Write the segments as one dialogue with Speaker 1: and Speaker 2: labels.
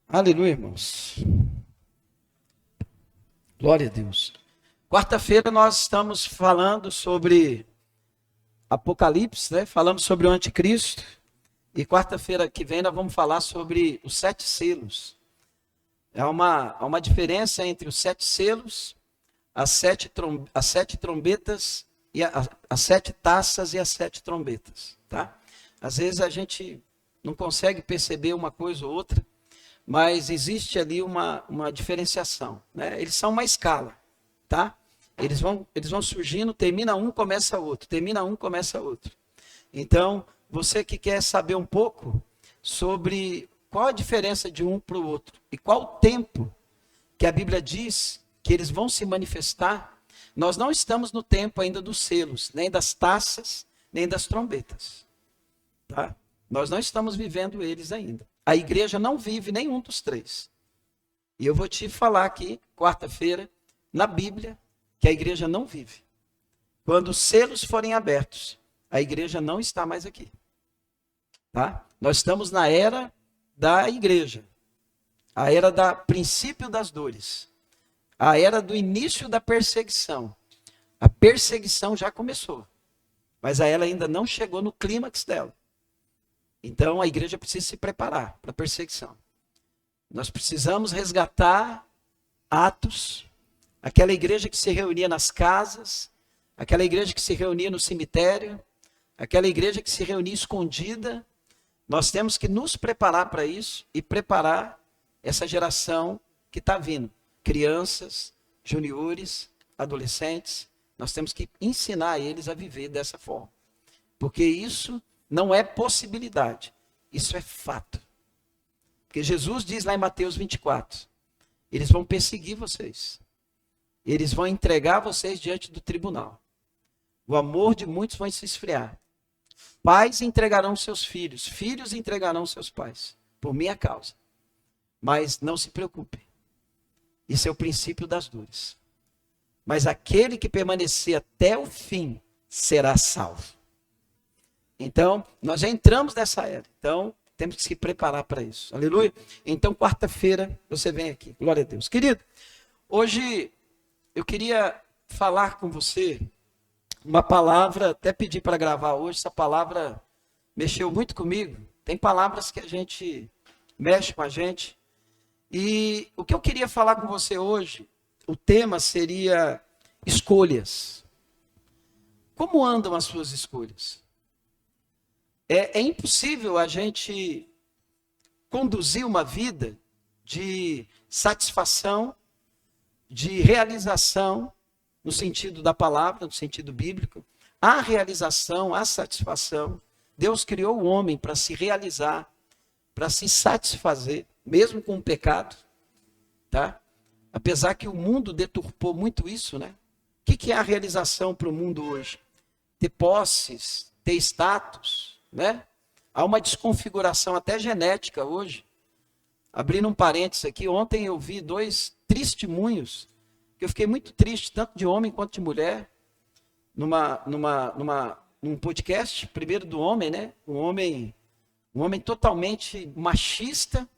Speaker 1: Aleluia, irmãos. Glória a Deus. Quarta-feira nós estamos falando sobre Apocalipse, né? Falamos sobre o anticristo. E quarta-feira que vem nós vamos falar sobre os sete selos. Há uma diferença entre os sete selos, as sete trombetas, e as sete taças e as sete trombetas. Tá? Às vezes a gente não consegue perceber uma coisa ou outra, mas existe ali uma diferenciação, né? Eles são uma escala, tá? Eles vão surgindo, termina um, começa outro, termina um, começa outro. Então, você que quer saber um pouco sobre qual a diferença de um para o outro e qual o tempo que a Bíblia diz que eles vão se manifestar, nós não estamos no tempo ainda dos selos, nem das taças, nem das trombetas, tá? Nós não estamos vivendo eles ainda. A igreja não vive nenhum dos três. E eu vou te falar aqui, quarta-feira, na Bíblia, que a igreja não vive. Quando os selos forem abertos, a igreja não está mais aqui. Tá? Nós estamos na era da igreja. A era do princípio das dores. A era do início da perseguição. A perseguição já começou. Mas ela ainda não chegou no clímax dela. Então a igreja precisa se preparar para a perseguição. Nós precisamos resgatar Atos, aquela igreja que se reunia nas casas, aquela igreja que se reunia no cemitério, aquela igreja que se reunia escondida. Nós temos que nos preparar para isso e preparar essa geração que está vindo. Crianças, juniores, adolescentes. Nós temos que ensinar eles a viver dessa forma. Porque isso não é possibilidade, isso é fato. Porque Jesus diz lá em Mateus 24, eles vão perseguir vocês. Eles vão entregar vocês diante do tribunal. O amor de muitos vai se esfriar. Pais entregarão seus filhos, filhos entregarão seus pais, por minha causa. Mas não se preocupe, isso é o princípio das dores. Mas aquele que permanecer até o fim será salvo. Então, nós já entramos nessa era. Então, temos que se preparar para isso. Aleluia. Então, quarta-feira, você vem aqui. Glória a Deus. Querido, hoje eu queria falar com você uma palavra, até pedi para gravar hoje, essa palavra mexeu muito comigo. Tem palavras que a gente mexe com a gente. E o que eu queria falar com você hoje, o tema seria escolhas. Como andam as suas escolhas? É impossível a gente conduzir uma vida de satisfação, de realização, no sentido da palavra, no sentido bíblico. Há realização, há satisfação. Deus criou o homem para se realizar, para se satisfazer, mesmo com o pecado. Tá? Apesar que o mundo deturpou muito isso, né? O que é a realização para o mundo hoje? Ter posses, ter status, né? Há uma desconfiguração até genética hoje. Abrindo um parênteses aqui, ontem eu vi dois testemunhos, que eu fiquei muito triste, tanto de homem quanto de mulher, num podcast, primeiro do homem, né? Um homem totalmente machista,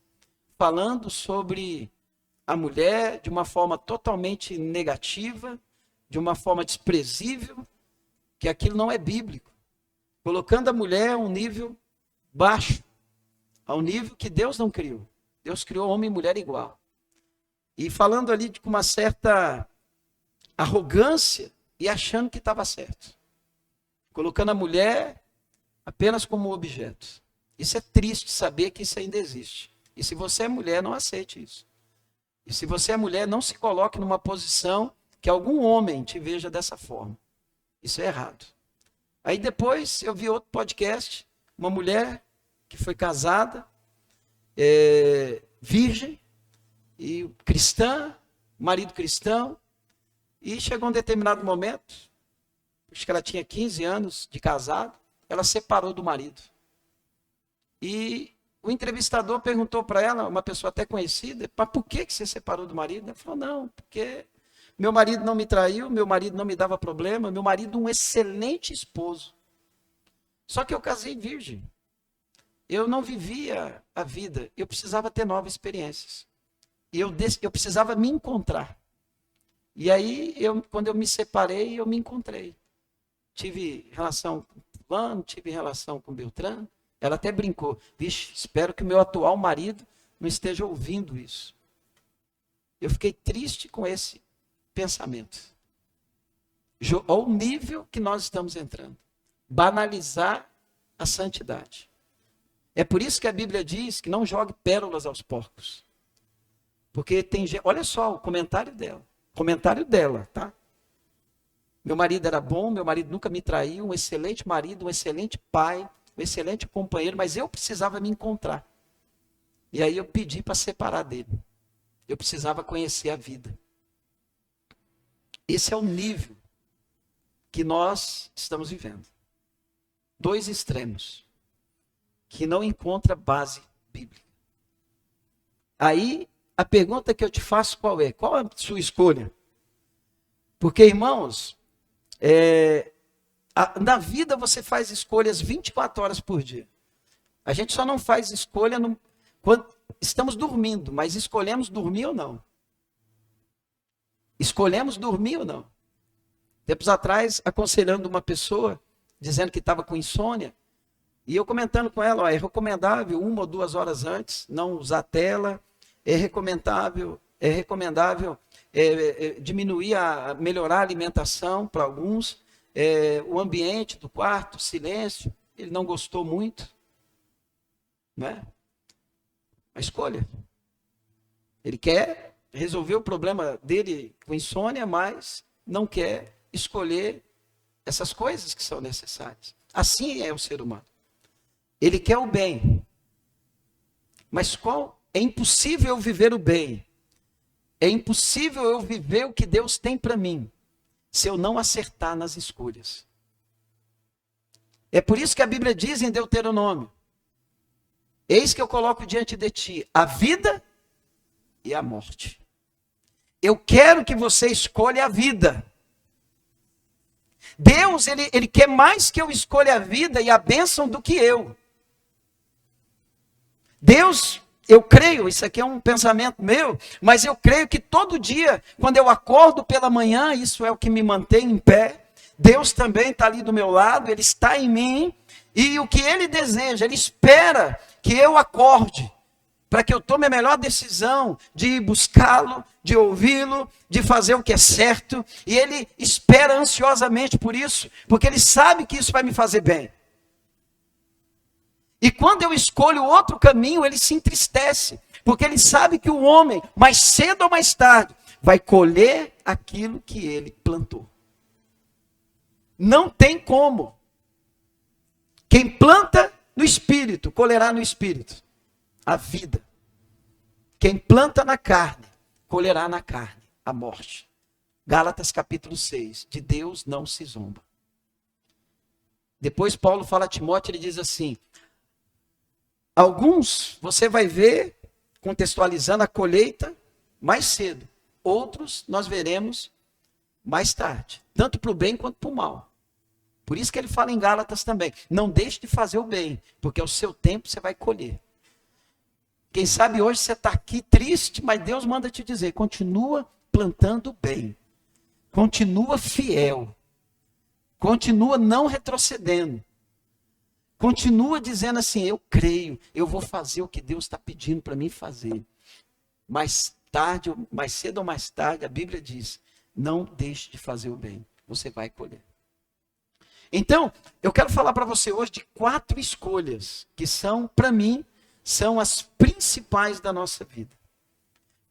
Speaker 1: falando sobre a mulher de uma forma totalmente negativa, de uma forma desprezível, que aquilo não é bíblico. Colocando a mulher a um nível baixo, ao nível que Deus não criou. Deus criou homem e mulher igual. E falando ali com uma certa arrogância e achando que estava certo. Colocando a mulher apenas como objeto. Isso é triste saber que isso ainda existe. E se você é mulher, não aceite isso. E se você é mulher, não se coloque numa posição que algum homem te veja dessa forma. Isso é errado. Aí depois eu vi outro podcast, uma mulher que foi casada, virgem, e cristã, marido cristão, e chegou um determinado momento, acho que ela tinha 15 anos de casado, ela separou do marido. E o entrevistador perguntou para ela, uma pessoa até conhecida, mas por que você separou do marido? Ela falou, não, porque meu marido não me traiu, meu marido não me dava problema, meu marido um excelente esposo. Só que eu casei virgem. eu não vivia a vida, eu precisava ter novas experiências. E eu precisava me encontrar. E aí, quando eu me separei, eu me encontrei. Tive relação com fulano, tive relação com Beltrano. Ela até brincou, vixe, espero que o meu atual marido não esteja ouvindo isso. Eu fiquei triste com esse pensamento. Ao nível que nós estamos entrando. Banalizar a santidade. É por isso que a Bíblia diz que não jogue pérolas aos porcos. Porque tem gente, olha só o comentário dela, tá? Meu marido era bom, meu marido nunca me traiu, um excelente marido, um excelente pai, um excelente companheiro, mas eu precisava me encontrar. E aí eu pedi para separar dele. Eu precisava conhecer a vida. Esse é o nível que nós estamos vivendo. 2 extremos, que não encontra base bíblica. Aí, a pergunta que eu te faço qual é? Qual a sua escolha? Porque, irmãos, na vida você faz escolhas 24 horas por dia. A gente só não faz escolha quando estamos dormindo, mas escolhemos dormir ou não. Escolhemos dormir ou não. Tempos atrás, aconselhando uma pessoa, dizendo que estava com insônia, e eu comentando com ela, ó, é recomendável 1 ou 2 horas antes não usar tela, é recomendável diminuir, melhorar a alimentação para alguns, o ambiente do quarto, silêncio, ele não gostou muito, né? A escolha. Ele quer resolver o problema dele com insônia, mas não quer escolher essas coisas que são necessárias. Assim é o ser humano. Ele quer o bem, mas é impossível eu viver o bem. É impossível eu viver o que Deus tem para mim, se eu não acertar nas escolhas. É por isso que a Bíblia diz em Deuteronômio, eis que eu coloco diante de ti a vida e a morte. Eu quero que você escolha a vida. Deus, ele quer mais que eu escolha a vida e a bênção do que eu. Deus, eu creio, isso aqui é um pensamento meu, mas eu creio que todo dia, quando eu acordo pela manhã, isso é o que me mantém em pé, Deus também está ali do meu lado, Ele está em mim, e o que Ele deseja, Ele espera que eu acorde, para que eu tome a melhor decisão de ir buscá-lo, de ouvi-lo, de fazer o que é certo, e Ele espera ansiosamente por isso, porque Ele sabe que isso vai me fazer bem. E quando eu escolho outro caminho, ele se entristece, porque ele sabe que o homem, mais cedo ou mais tarde, vai colher aquilo que ele plantou. Não tem como. Quem planta no espírito, colherá no espírito a vida. Quem planta na carne, colherá na carne a morte. Gálatas capítulo 6, de Deus não se zomba. Depois Paulo fala a Timóteo, ele diz assim, alguns você vai ver, contextualizando a colheita, mais cedo. Outros nós veremos mais tarde. Tanto para o bem quanto para o mal. Por isso que ele fala em Gálatas também. Não deixe de fazer o bem, porque ao seu tempo você vai colher. Quem sabe hoje você está aqui triste, mas Deus manda te dizer, continua plantando bem. Continua fiel. Continua não retrocedendo. Continua dizendo assim, eu creio, eu vou fazer o que Deus está pedindo para mim fazer. Mais tarde, mais cedo ou mais tarde, a Bíblia diz, não deixe de fazer o bem, você vai colher. Então, eu quero falar para você hoje de 4 escolhas, que são, para mim, são as principais da nossa vida.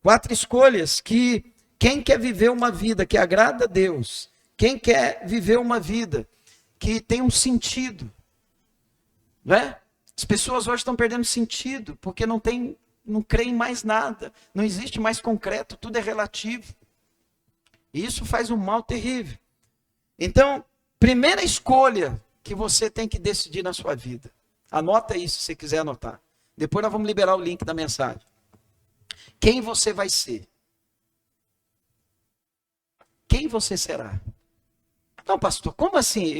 Speaker 1: 4 escolhas que quem quer viver uma vida que agrada a Deus, quem quer viver uma vida que tem um sentido, né? As pessoas hoje estão perdendo sentido, porque não creem mais nada, não existe mais concreto, tudo é relativo. E isso faz um mal terrível. Então, primeira escolha que você tem que decidir na sua vida. Anota isso se você quiser anotar. Depois nós vamos liberar o link da mensagem. Quem você vai ser? Quem você será? Não, pastor, como assim?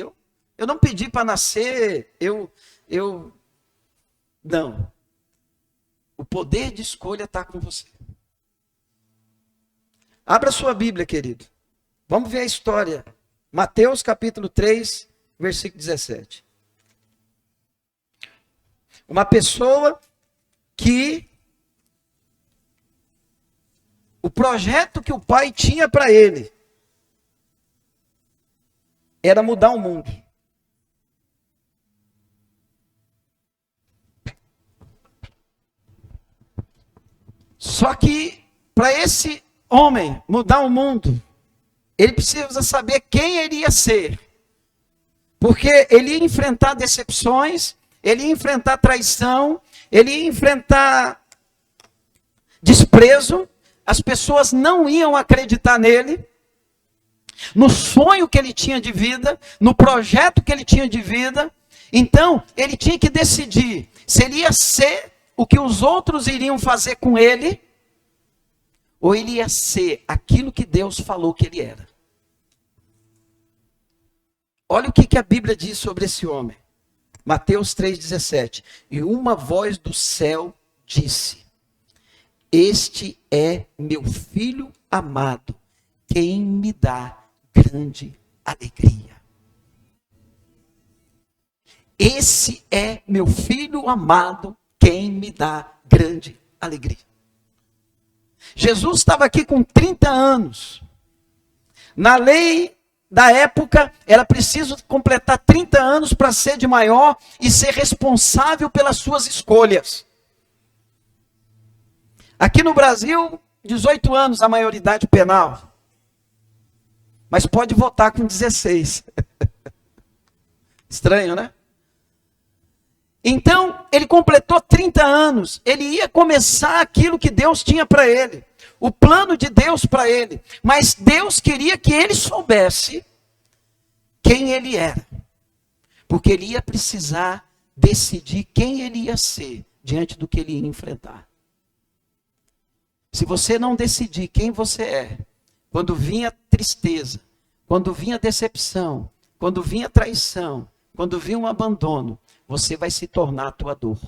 Speaker 1: Eu não pedi para nascer, Não. O poder de escolha está com você. Abra sua Bíblia, querido. Vamos ver a história. Mateus capítulo 3, versículo 17. Uma pessoa que o projeto que o pai tinha para ele era mudar o mundo. Só que para esse homem mudar o mundo, ele precisa saber quem ele ia ser. Porque ele ia enfrentar decepções, ele ia enfrentar traição, ele ia enfrentar desprezo, as pessoas não iam acreditar nele, no sonho que ele tinha de vida, no projeto que ele tinha de vida. Então, ele tinha que decidir se ele ia ser o que os outros iriam fazer com ele, ou ele ia ser aquilo que Deus falou que ele era. Olha o que a Bíblia diz sobre esse homem. Mateus 3,17. E uma voz do céu disse: Este é meu filho amado, quem me dá grande alegria. Esse é meu filho amado, quem me dá grande alegria. Jesus estava aqui com 30 anos. Na lei da época, era preciso completar 30 anos para ser de maior e ser responsável pelas suas escolhas. Aqui no Brasil, 18 anos a maioridade penal. Mas pode votar com 16. Estranho, né? Então, ele completou 30 anos. Ele ia começar aquilo que Deus tinha para ele. O plano de Deus para ele. Mas Deus queria que ele soubesse quem ele era. Porque ele ia precisar decidir quem ele ia ser diante do que ele ia enfrentar. Se você não decidir quem você é, quando vinha tristeza, quando vinha decepção, quando vinha traição, quando vinha um abandono, você vai se tornar a tua dor.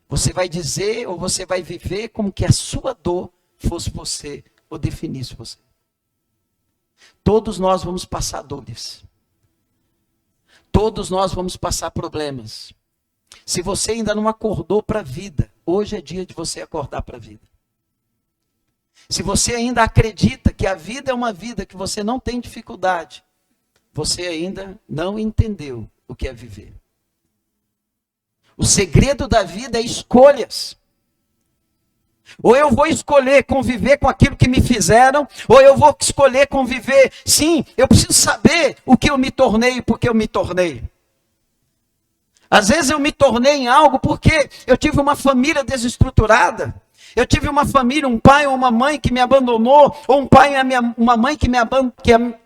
Speaker 1: Você vai dizer ou você vai viver como que a sua dor fosse você ou definisse você. Todos nós vamos passar dores. Todos nós vamos passar problemas. Se você ainda não acordou para a vida, hoje é dia de você acordar para a vida. Se você ainda acredita que a vida é uma vida que você não tem dificuldade, você ainda não entendeu o que é viver. O segredo da vida é escolhas. Ou eu vou escolher conviver com aquilo que me fizeram, ou eu vou escolher conviver. Sim, eu preciso saber o que eu me tornei e por que eu me tornei. Às vezes eu me tornei em algo porque eu tive uma família desestruturada. Eu tive uma família, um pai ou uma mãe que me abandonou, ou um pai e uma mãe que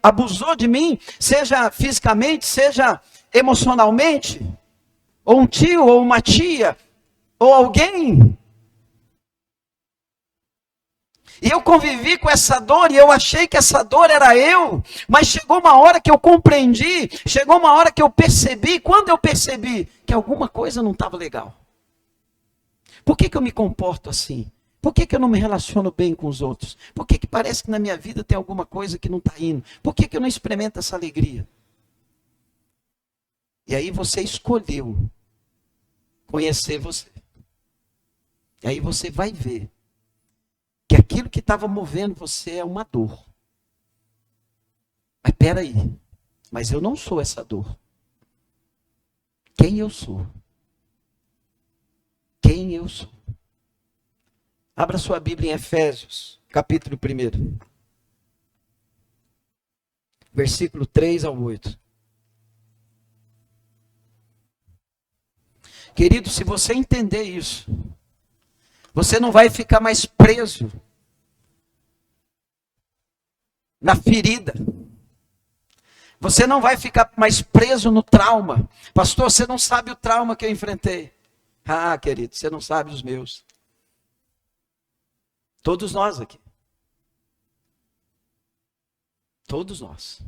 Speaker 1: abusou de mim, seja fisicamente, seja emocionalmente, ou um tio, ou uma tia, ou alguém. E eu convivi com essa dor e eu achei que essa dor era eu, mas chegou uma hora que eu compreendi, chegou uma hora que eu percebi, quando eu percebi que alguma coisa não estava legal. Por que eu me comporto assim? Por que eu não me relaciono bem com os outros? Por que parece que na minha vida tem alguma coisa que não está indo? Por que eu não experimento essa alegria? E aí você escolheu conhecer você. E aí você vai ver que aquilo que estava movendo você é uma dor. Mas peraí, mas eu não sou essa dor. Quem eu sou? Quem eu sou? Abra sua Bíblia em Efésios, capítulo 1. Versículo 3 ao 8. Querido, se você entender isso, você não vai ficar mais preso na ferida. Você não vai ficar mais preso no trauma. Pastor, você não sabe o trauma que eu enfrentei. Ah, querido, você não sabe os meus. Todos nós aqui. Todos nós.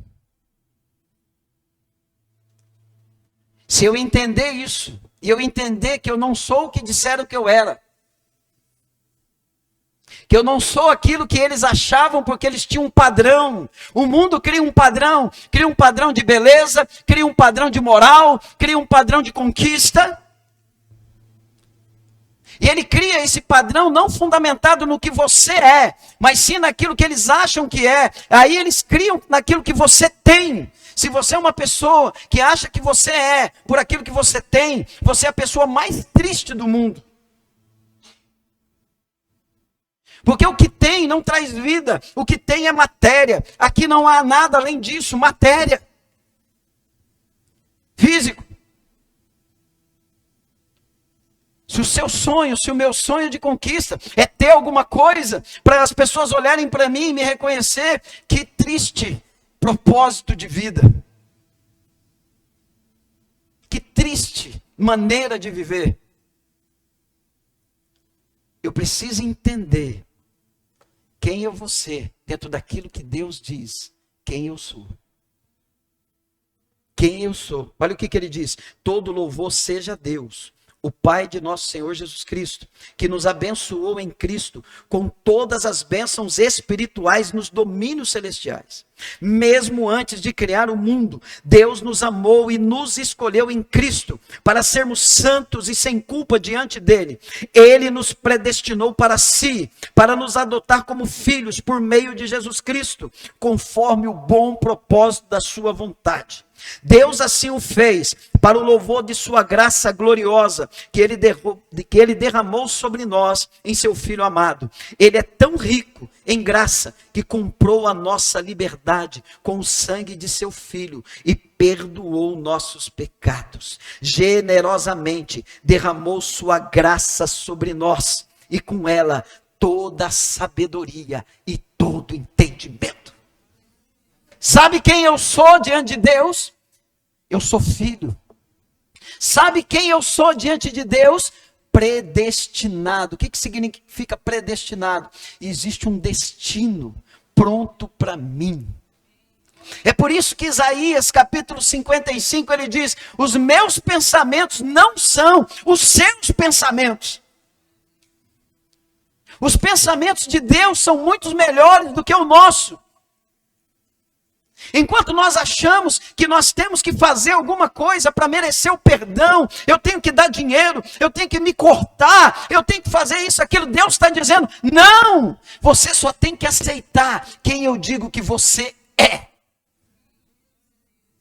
Speaker 1: Se eu entender isso, e eu entender que eu não sou o que disseram que eu era, que eu não sou aquilo que eles achavam porque eles tinham um padrão. O mundo cria um padrão de beleza, cria um padrão de moral, cria um padrão de conquista. E ele cria esse padrão não fundamentado no que você é, mas sim naquilo que eles acham que é. Aí eles criam naquilo que você tem. Se você é uma pessoa que acha que você é por aquilo que você tem, você é a pessoa mais triste do mundo. Porque o que tem não traz vida, o que tem é matéria. Aqui não há nada além disso, matéria. Físico. Se o seu sonho, se o meu sonho de conquista é ter alguma coisa, para as pessoas olharem para mim e me reconhecer, que triste propósito de vida. Que triste maneira de viver. Eu preciso entender quem eu vou ser dentro daquilo que Deus diz, quem eu sou. Quem eu sou. Olha o que ele diz. Todo louvor seja a Deus, o Pai de nosso Senhor Jesus Cristo, que nos abençoou em Cristo com todas as bênçãos espirituais nos domínios celestiais. Mesmo antes de criar o mundo, Deus nos amou e nos escolheu em Cristo para sermos santos e sem culpa diante dele. Ele nos predestinou para si, para nos adotar como filhos por meio de Jesus Cristo, conforme o bom propósito da sua vontade. Deus assim o fez, para o louvor de sua graça gloriosa, que ele derramou sobre nós em seu Filho amado. Ele é tão rico em graça, que comprou a nossa liberdade com o sangue de seu Filho, e perdoou nossos pecados. Generosamente derramou sua graça sobre nós, e com ela toda a sabedoria e todo entendimento. Sabe quem eu sou diante de Deus? Eu sou filho. Sabe quem eu sou diante de Deus? Predestinado. O que significa predestinado? Existe um destino pronto para mim. É por isso que Isaías capítulo 55 ele diz: os meus pensamentos não são os seus pensamentos. Os pensamentos de Deus são muito melhores do que o nosso. Enquanto nós achamos que nós temos que fazer alguma coisa para merecer o perdão, eu tenho que dar dinheiro, eu tenho que me cortar, eu tenho que fazer isso, aquilo, Deus está dizendo, não! Você só tem que aceitar quem eu digo que você é.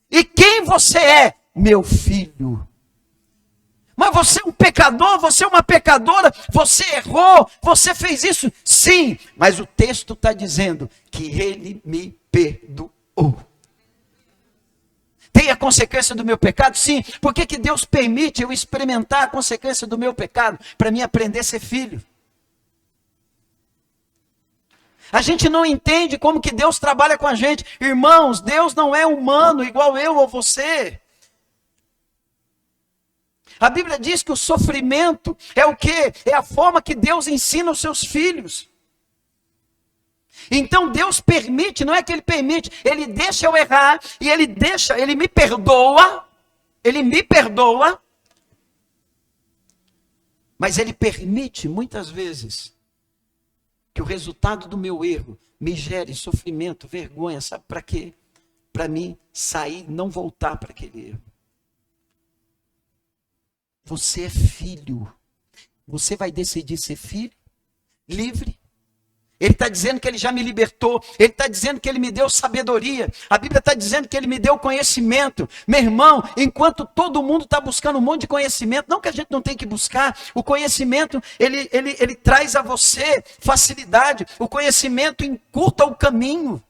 Speaker 1: E quem você é? Meu filho. Mas você é um pecador, você é uma pecadora, você errou, você fez isso? Sim, mas o texto está dizendo que ele me perdoou. Tem a consequência do meu pecado? Sim. Por que Deus permite eu experimentar a consequência do meu pecado? Para mim aprender a ser filho. A gente não entende como que Deus trabalha com a gente. Irmãos, Deus não é humano igual eu ou você. A Bíblia diz que o sofrimento é o quê? É a forma que Deus ensina os seus filhos. Então Deus permite, não é que Ele permite, Ele deixa eu errar, e Ele me perdoa, mas Ele permite muitas vezes que o resultado do meu erro me gere sofrimento, vergonha, sabe para quê? Para mim sair, não voltar para aquele erro. Você é filho, você vai decidir ser filho, livre. Ele está dizendo que Ele já me libertou. Ele está dizendo que Ele me deu sabedoria. A Bíblia está dizendo que Ele me deu conhecimento. Meu irmão, enquanto todo mundo está buscando um monte de conhecimento, não que a gente não tem que buscar, o conhecimento, ele traz a você facilidade. O conhecimento encurta o caminho.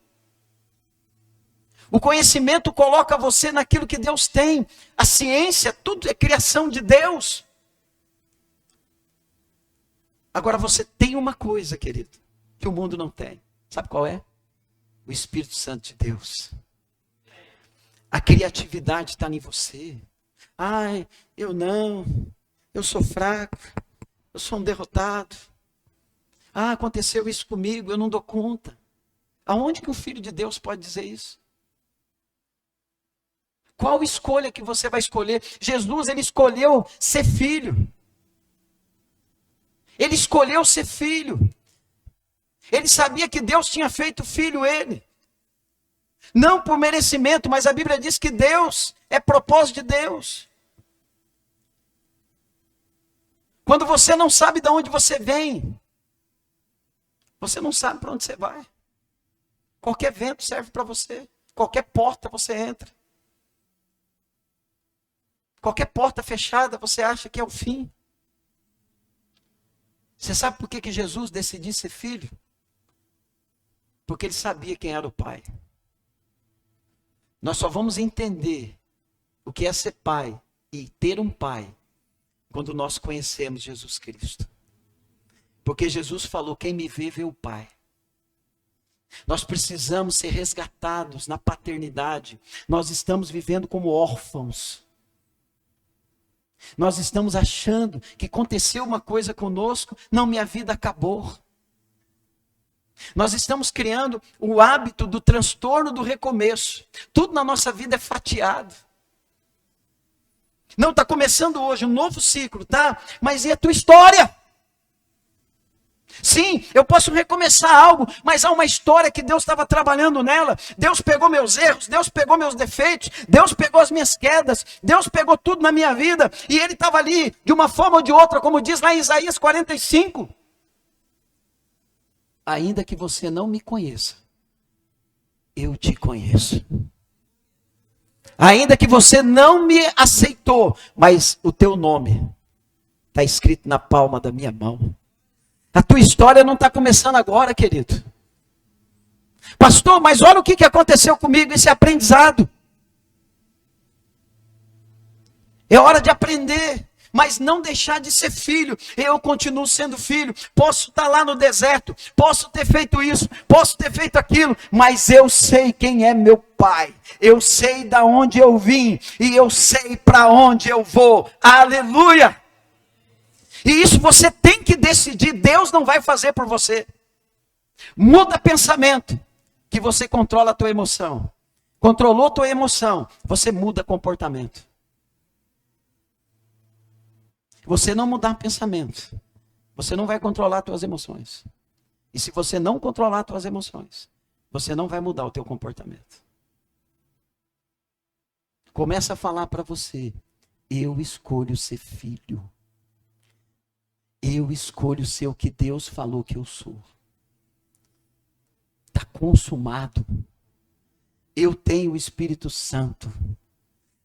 Speaker 1: O conhecimento coloca você naquilo que Deus tem. A ciência, tudo é criação de Deus. Agora você tem uma coisa, querido, que o mundo não tem. Sabe qual é? O Espírito Santo de Deus. A criatividade está em você. Ai, eu sou fraco, eu sou um derrotado. Ah, aconteceu isso comigo, eu não dou conta. Aonde que o Filho de Deus pode dizer isso? Qual escolha que você vai escolher? Jesus, ele escolheu ser filho. Ele escolheu ser filho. Ele sabia que Deus tinha feito filho ele. Não por merecimento, mas a Bíblia diz que Deus é propósito de Deus. Quando você não sabe de onde você vem, você não sabe para onde você vai. Qualquer vento serve para você. Qualquer porta você entra. Qualquer porta fechada você acha que é o fim. Você sabe por que Jesus decidiu ser filho? Porque ele sabia quem era o Pai. Nós só vamos entender o que é ser pai e ter um pai quando nós conhecemos Jesus Cristo. Porque Jesus falou, quem me vê, vê o Pai. Nós precisamos ser resgatados na paternidade. Nós estamos vivendo como órfãos. Nós estamos achando que aconteceu uma coisa conosco, não, minha vida acabou. Nós estamos criando o hábito do transtorno do recomeço. Tudo na nossa vida é fatiado. Não, está começando hoje um novo ciclo, tá? Mas e a tua história? Sim, eu posso recomeçar algo, mas há uma história que Deus estava trabalhando nela. Deus pegou meus erros, Deus pegou meus defeitos, Deus pegou as minhas quedas, Deus pegou tudo na minha vida, e Ele estava ali, de uma forma ou de outra, como diz lá em Isaías 45. Ainda que você não me conheça, eu te conheço. Ainda que você não me aceitou, mas o teu nome está escrito na palma da minha mão. A tua história não está começando agora, querido. Pastor, mas olha o que aconteceu comigo, esse aprendizado. É hora de aprender, mas não deixar de ser filho. Eu continuo sendo filho, posso estar lá no deserto, posso ter feito isso, posso ter feito aquilo, mas eu sei quem é meu Pai. Eu sei de onde eu vim e eu sei para onde eu vou. Aleluia! E isso você tem que decidir, Deus não vai fazer por você. Muda pensamento, que você controla a tua emoção. Controlou a tua emoção, você muda comportamento. Você não mudar pensamento, você não vai controlar as tuas emoções. E se você não controlar as tuas emoções, você não vai mudar o teu comportamento. Começa a falar para você, eu escolho ser filho. Eu escolho ser o que Deus falou que eu sou. Está consumado. Eu tenho o Espírito Santo.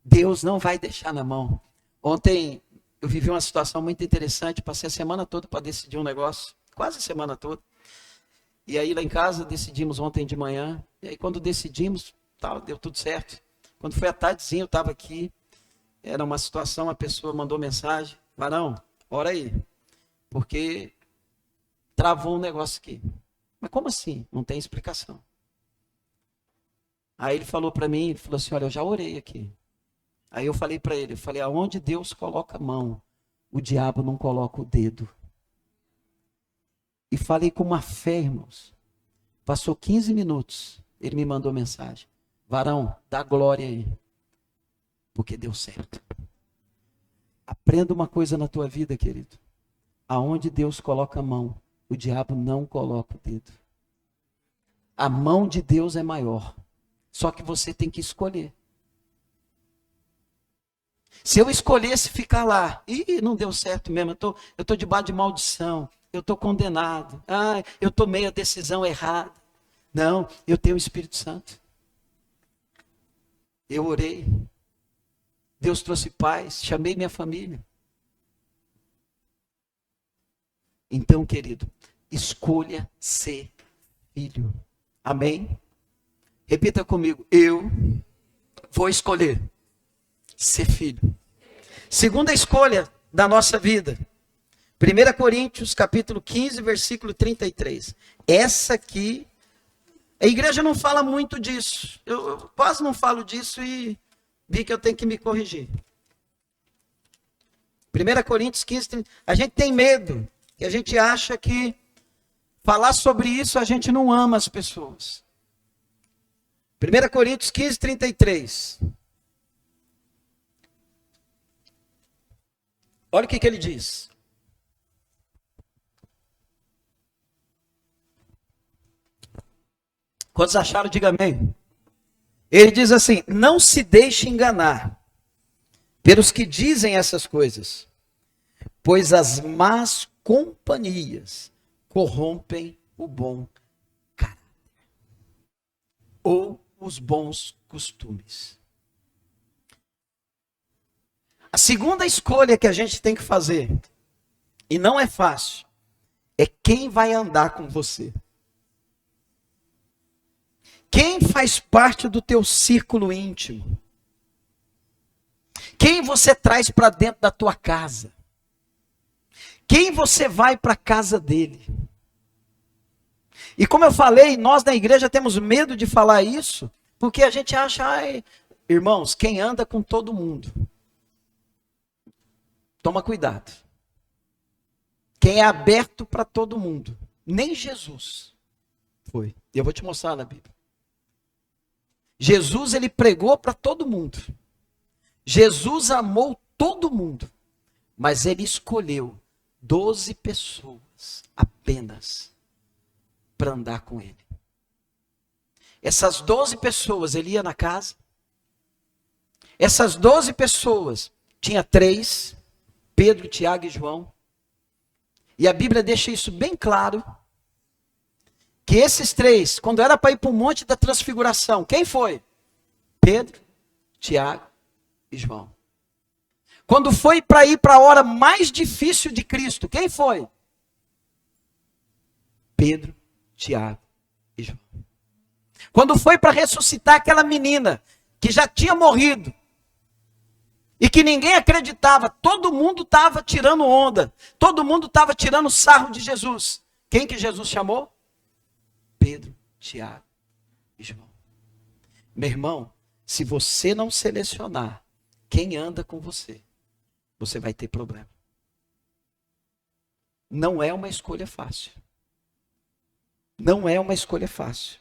Speaker 1: Deus não vai deixar na mão. Ontem eu vivi uma situação muito interessante. Passei a semana toda para decidir um negócio. Quase a semana toda. E aí lá em casa decidimos ontem de manhã. E aí quando decidimos, tal, deu tudo certo. Quando foi à tardezinha eu estava aqui. Era uma situação, a pessoa mandou mensagem. Varão, ora aí. Porque travou um negócio aqui. Mas como assim? Não tem explicação. Aí ele falou para mim, ele falou assim, olha, eu já orei aqui. Aí eu falei para ele, aonde Deus coloca a mão, o diabo não coloca o dedo. E falei com uma fé, irmãos. Passou 15 minutos, ele me mandou mensagem. Varão, dá glória aí. Porque deu certo. Aprenda uma coisa na tua vida, querido. Aonde Deus coloca a mão, o diabo não coloca o dedo. A mão de Deus é maior. Só que você tem que escolher. Se eu escolhesse ficar lá, e não deu certo mesmo, eu tô debaixo de maldição, eu estou condenado, eu tomei a decisão errada. Não, eu tenho o Espírito Santo. Eu orei. Deus trouxe paz, chamei minha família. Então, querido, escolha ser filho. Amém? Repita comigo. Eu vou escolher ser filho. Segunda escolha da nossa vida. 1 Coríntios, capítulo 15, versículo 33. Essa aqui, a igreja não fala muito disso. Eu quase não falo disso e vi que eu tenho que me corrigir. 1 Coríntios 15, 33. A gente tem medo. E a gente acha que falar sobre isso a gente não ama as pessoas. 1 Coríntios 15, 33. Olha o que ele diz. Quantos acharam, diga amém. Ele diz assim: não se deixe enganar pelos que dizem essas coisas, pois as más companhias corrompem o bom caráter ou os bons costumes. A segunda escolha que a gente tem que fazer, e não é fácil, é quem vai andar com você. Quem faz parte do teu círculo íntimo? Quem você traz para dentro da tua casa? Quem você vai para a casa dele? E como eu falei, nós na igreja temos medo de falar isso, porque a gente acha, irmãos, quem anda com todo mundo, toma cuidado. Quem é aberto para todo mundo, nem Jesus foi. E eu vou te mostrar na Bíblia. Jesus, ele pregou para todo mundo. Jesus amou todo mundo. Mas ele escolheu 12 pessoas apenas para andar com ele. Essas 12 pessoas, ele ia na casa. Essas 12 pessoas, tinha 3, Pedro, Tiago e João. E a Bíblia deixa isso bem claro. Que esses 3, quando era para ir para o Monte da Transfiguração, quem foi? Pedro, Tiago e João. Quando foi para ir para a hora mais difícil de Cristo, quem foi? Pedro, Tiago e João. Quando foi para ressuscitar aquela menina que já tinha morrido e que ninguém acreditava, todo mundo estava tirando onda, todo mundo estava tirando sarro de Jesus. Quem que Jesus chamou? Pedro, Tiago e João. Meu irmão, se você não selecionar quem anda com você, você vai ter problema. Não é uma escolha fácil. Não é uma escolha fácil.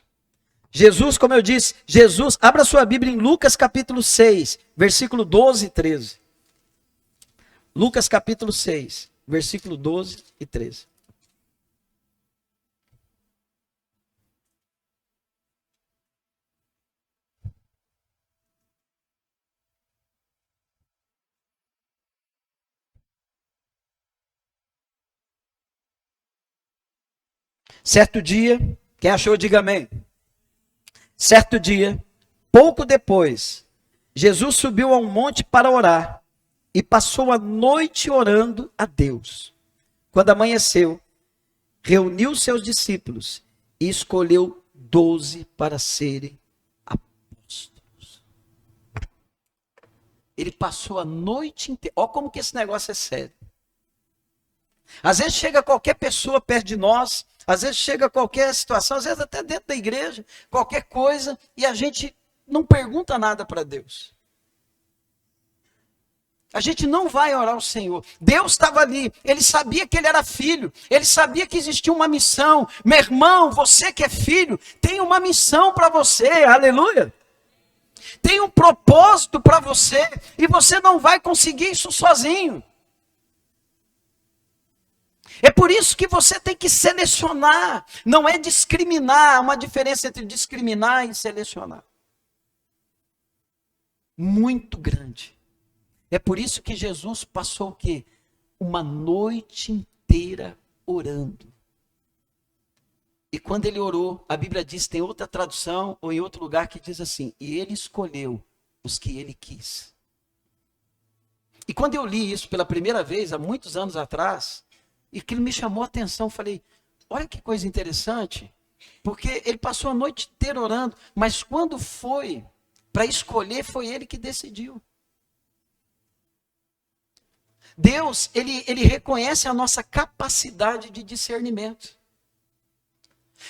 Speaker 1: Jesus, como eu disse, Jesus, abra sua Bíblia em Lucas capítulo 6, versículo 12 e 13. Lucas capítulo 6, versículo 12 e 13. Certo dia, quem achou, diga amém. Certo dia, pouco depois, Jesus subiu a um monte para orar e passou a noite orando a Deus. Quando amanheceu, reuniu seus discípulos e escolheu 12 para serem apóstolos. Ele passou a noite inteira. Olha como que esse negócio é sério. Às vezes chega qualquer pessoa perto de nós, às vezes chega qualquer situação, às vezes até dentro da igreja, qualquer coisa, e a gente não pergunta nada para Deus. A gente não vai orar ao Senhor. Deus estava ali, ele sabia que ele era filho, ele sabia que existia uma missão. Meu irmão, você que é filho, tem uma missão para você, aleluia. Tem um propósito para você, e você não vai conseguir isso sozinho. É por isso que você tem que selecionar, não é discriminar, há uma diferença entre discriminar e selecionar. Muito grande. É por isso que Jesus passou o quê? Uma noite inteira orando. E quando ele orou, a Bíblia diz, tem outra tradução ou em outro lugar que diz assim, e ele escolheu os que ele quis. E quando eu li isso pela primeira vez, há muitos anos atrás, e aquilo me chamou a atenção, falei, olha que coisa interessante, porque ele passou a noite inteira orando, mas quando foi para escolher, foi ele que decidiu. Deus, ele reconhece a nossa capacidade de discernimento.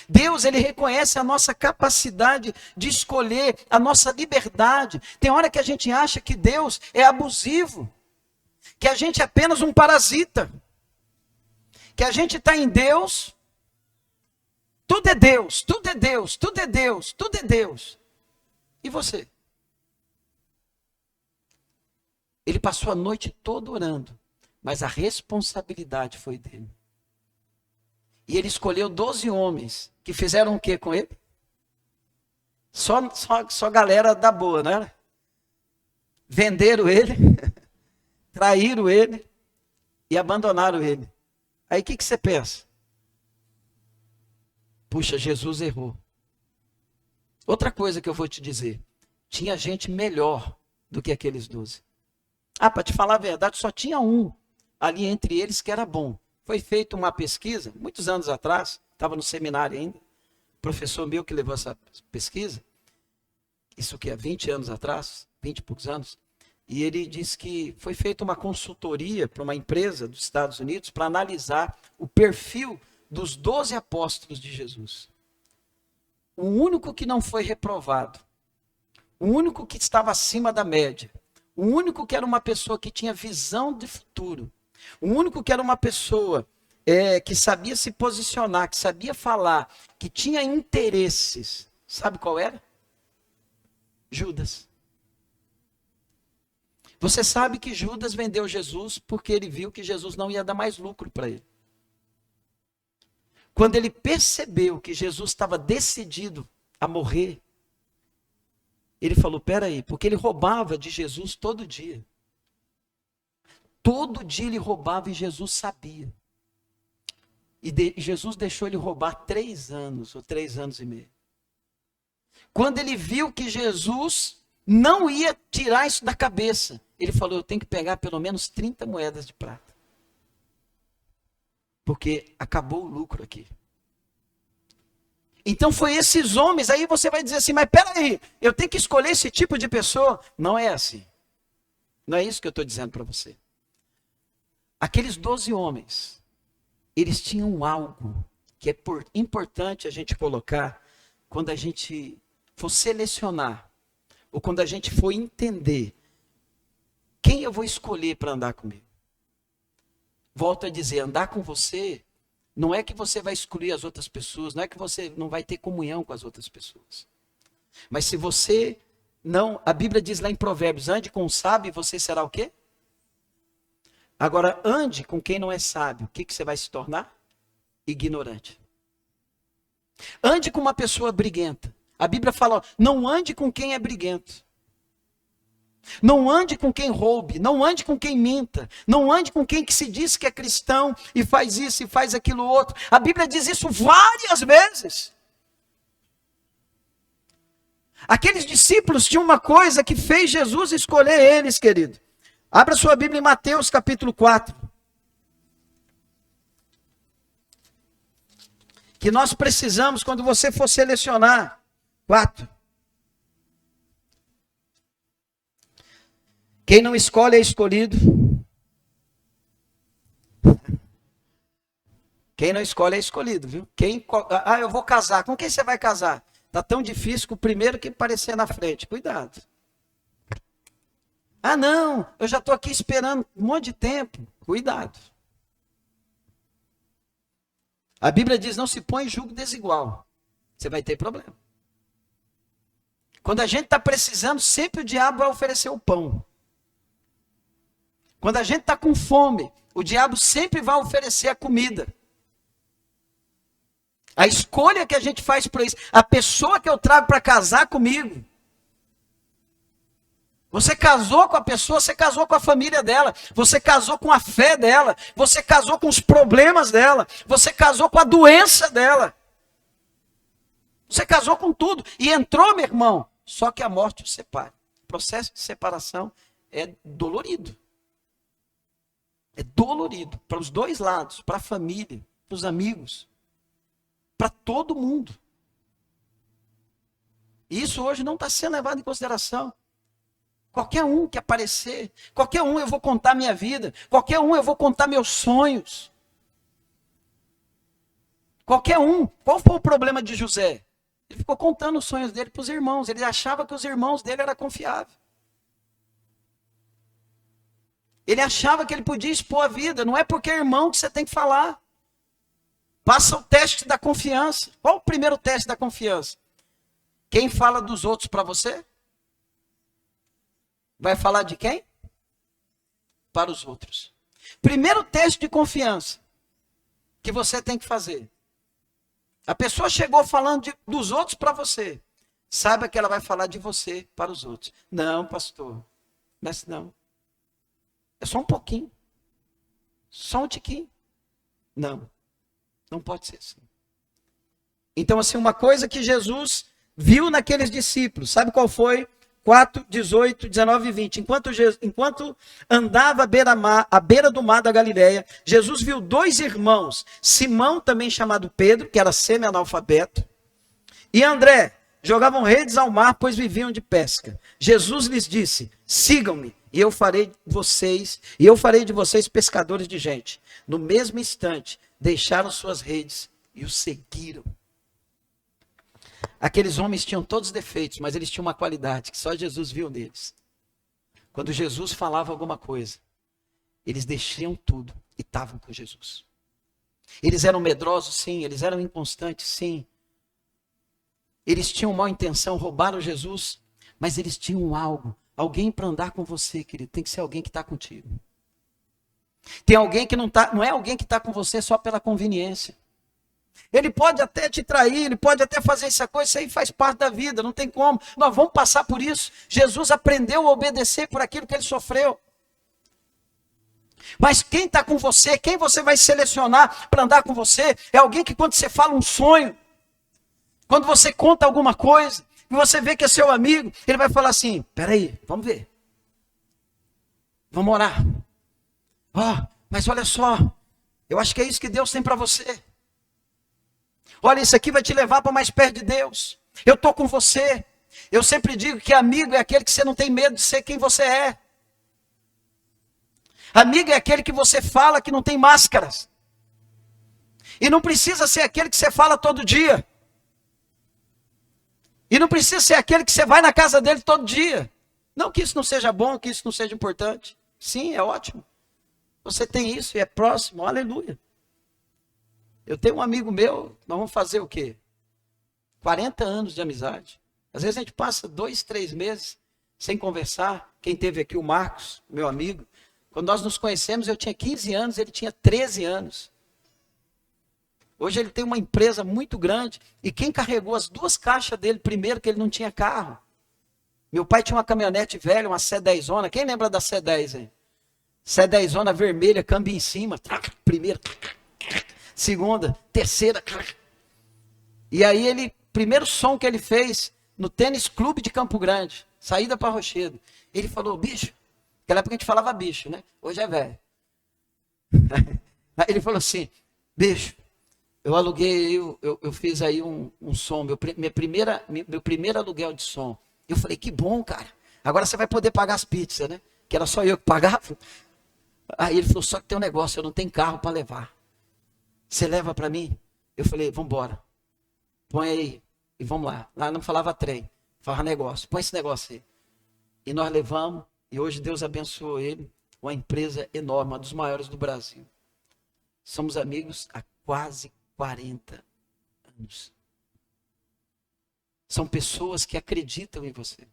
Speaker 1: Deus, ele reconhece a nossa capacidade de escolher, a nossa liberdade. Tem hora que a gente acha que Deus é abusivo, que a gente é apenas um parasita. Que a gente está em Deus, tudo é Deus, tudo é Deus, tudo é Deus, tudo é Deus. E você? Ele passou a noite toda orando, mas a responsabilidade foi dele. E ele escolheu 12 homens que fizeram o que com ele? Só galera da boa, não era? Venderam ele, traíram ele e abandonaram ele. Aí o que você pensa? Puxa, Jesus errou. Outra coisa que eu vou te dizer. Tinha gente melhor do que aqueles 12. Para te falar a verdade, só tinha um ali entre eles que era bom. Foi feita uma pesquisa, muitos anos atrás, estava no seminário ainda, professor meu que levou essa pesquisa, isso que é 20 anos atrás, 20 e poucos anos, e ele disse que foi feita uma consultoria para uma empresa dos Estados Unidos para analisar o perfil dos 12 apóstolos de Jesus. O único que não foi reprovado, o único que estava acima da média, o único que era uma pessoa que tinha visão de futuro, o único que era uma pessoa que sabia se posicionar, que sabia falar, que tinha interesses, sabe qual era? Judas. Você sabe que Judas vendeu Jesus porque ele viu que Jesus não ia dar mais lucro para ele. Quando ele percebeu que Jesus estava decidido a morrer, ele falou, peraí, porque ele roubava de Jesus todo dia. Todo dia ele roubava e Jesus sabia. E Jesus deixou ele roubar 3 anos, ou 3 anos e meio. Quando ele viu que Jesus não ia tirar isso da cabeça, ele falou, eu tenho que pegar pelo menos 30 moedas de prata. Porque acabou o lucro aqui. Então foi esses homens, aí você vai dizer assim, mas peraí, eu tenho que escolher esse tipo de pessoa? Não é assim. Não é isso que eu estou dizendo para você. Aqueles 12 homens, eles tinham algo que é importante a gente colocar quando a gente for selecionar, ou quando a gente for entender quem eu vou escolher para andar comigo. Volto a dizer, andar com você não é que você vai excluir as outras pessoas, não é que você não vai ter comunhão com as outras pessoas. Mas se você não, a Bíblia diz lá em Provérbios, ande com o sábio, você será o quê? Agora, ande com quem não é sábio, o que você vai se tornar? Ignorante. Ande com uma pessoa briguenta. A Bíblia fala, não ande com quem é briguento. Não ande com quem roube, não ande com quem minta, não ande com quem que se diz que é cristão e faz isso e faz aquilo outro. A Bíblia diz isso várias vezes. Aqueles discípulos tinham uma coisa que fez Jesus escolher eles, querido. Abra sua Bíblia em Mateus capítulo 4. Que nós precisamos, quando você for selecionar, 4. Quem não escolhe é escolhido. Quem não escolhe é escolhido, viu? Eu vou casar. Com quem você vai casar? Tá tão difícil que o primeiro que aparecer na frente. Cuidado. Não, eu já estou aqui esperando um monte de tempo. Cuidado. A Bíblia diz, não se põe em julgo desigual. Você vai ter problema. Quando a gente está precisando, sempre o diabo vai oferecer o pão. Quando a gente está com fome, o diabo sempre vai oferecer a comida. A escolha que a gente faz por isso, a pessoa que eu trago para casar comigo. Você casou com a pessoa, você casou com a família dela, você casou com a fé dela, você casou com os problemas dela, você casou com a doença dela. Você casou com tudo e entrou, meu irmão, só que a morte o separa. O processo de separação é dolorido. É dolorido para os dois lados, para a família, para os amigos, para todo mundo. E isso hoje não está sendo levado em consideração. Qualquer um que aparecer, qualquer um eu vou contar minha vida, qualquer um eu vou contar meus sonhos. Qualquer um. Qual foi o problema de José? Ele ficou contando os sonhos dele para os irmãos, ele achava que os irmãos dele eram confiáveis. Ele achava que ele podia expor a vida. Não é porque é irmão que você tem que falar. Passa o teste da confiança. Qual o primeiro teste da confiança? Quem fala dos outros para você? Vai falar de quem? Para os outros. Primeiro teste de confiança que você tem que fazer. A pessoa chegou falando dos outros para você. Saiba que ela vai falar de você para os outros. Não, pastor. Mas não. É só um pouquinho. Só um tiquinho. Não. Não pode ser assim. Então, assim, uma coisa que Jesus viu naqueles discípulos, sabe qual foi? 4, 18, 19 e 20. Enquanto andava à beira do mar da Galileia, Jesus viu 2 irmãos, Simão, também chamado Pedro, que era semi-analfabeto, e André, jogavam redes ao mar, pois viviam de pesca. Jesus lhes disse: sigam-me, e eu farei de vocês pescadores de gente. No mesmo instante, deixaram suas redes e o seguiram. Aqueles homens tinham todos os defeitos, mas eles tinham uma qualidade que só Jesus viu neles. Quando Jesus falava alguma coisa, eles deixaram tudo e estavam com Jesus. Eles eram medrosos, sim. Eles eram inconstantes, sim. Eles tinham má intenção, roubaram Jesus, mas eles tinham algo. Alguém para andar com você, querido, tem que ser alguém que está contigo. Tem alguém que não é alguém que está com você só pela conveniência. Ele pode até te trair, ele pode até fazer essa coisa, isso aí faz parte da vida, não tem como. Nós vamos passar por isso. Jesus aprendeu a obedecer por aquilo que ele sofreu. Mas quem está com você, quem você vai selecionar para andar com você, é alguém que quando você fala um sonho, quando você conta alguma coisa, e você vê que é seu amigo, ele vai falar assim: peraí, vamos ver. Vamos orar. Mas olha só, eu acho que é isso que Deus tem para você. Olha, isso aqui vai te levar para mais perto de Deus. Eu estou com você. Eu sempre digo que amigo é aquele que você não tem medo de ser quem você é. Amigo é aquele que você fala que não tem máscaras. E não precisa ser aquele que você fala todo dia. E não precisa ser aquele que você vai na casa dele todo dia. Não que isso não seja bom, que isso não seja importante. Sim, é ótimo. Você tem isso e é próximo, aleluia. Eu tenho um amigo meu, nós vamos fazer o quê? 40 anos de amizade. Às vezes a gente passa 2, 3 meses sem conversar. Quem teve aqui, o Marcos, meu amigo. Quando nós nos conhecemos, eu tinha 15 anos, ele tinha 13 anos. Hoje ele tem uma empresa muito grande. E quem carregou as 2 caixas dele primeiro, que ele não tinha carro? Meu pai tinha uma caminhonete velha, uma C10zona. Quem lembra da C10 aí? C10zona vermelha, câmbio em cima. Primeiro. Segunda, terceira. E aí primeiro som que ele fez no Tênis Clube de Campo Grande, saída para Rochedo. Ele falou: bicho, naquela época a gente falava bicho, né? Hoje é velho. Aí ele falou assim: bicho, eu aluguei, eu fiz aí um som, meu primeiro aluguel de som. Eu falei: que bom, cara. Agora você vai poder pagar as pizzas, né? Que era só eu que pagava. Aí ele falou: só que tem um negócio, eu não tenho carro para levar. Você leva para mim? Eu falei: vamos embora. Põe aí. E vamos lá. Lá não falava trem. Falava negócio. Põe esse negócio aí. E nós levamos. E hoje Deus abençoou ele. Uma empresa enorme. Uma dos maiores do Brasil. Somos amigos há quase 40 anos. São pessoas que acreditam em você.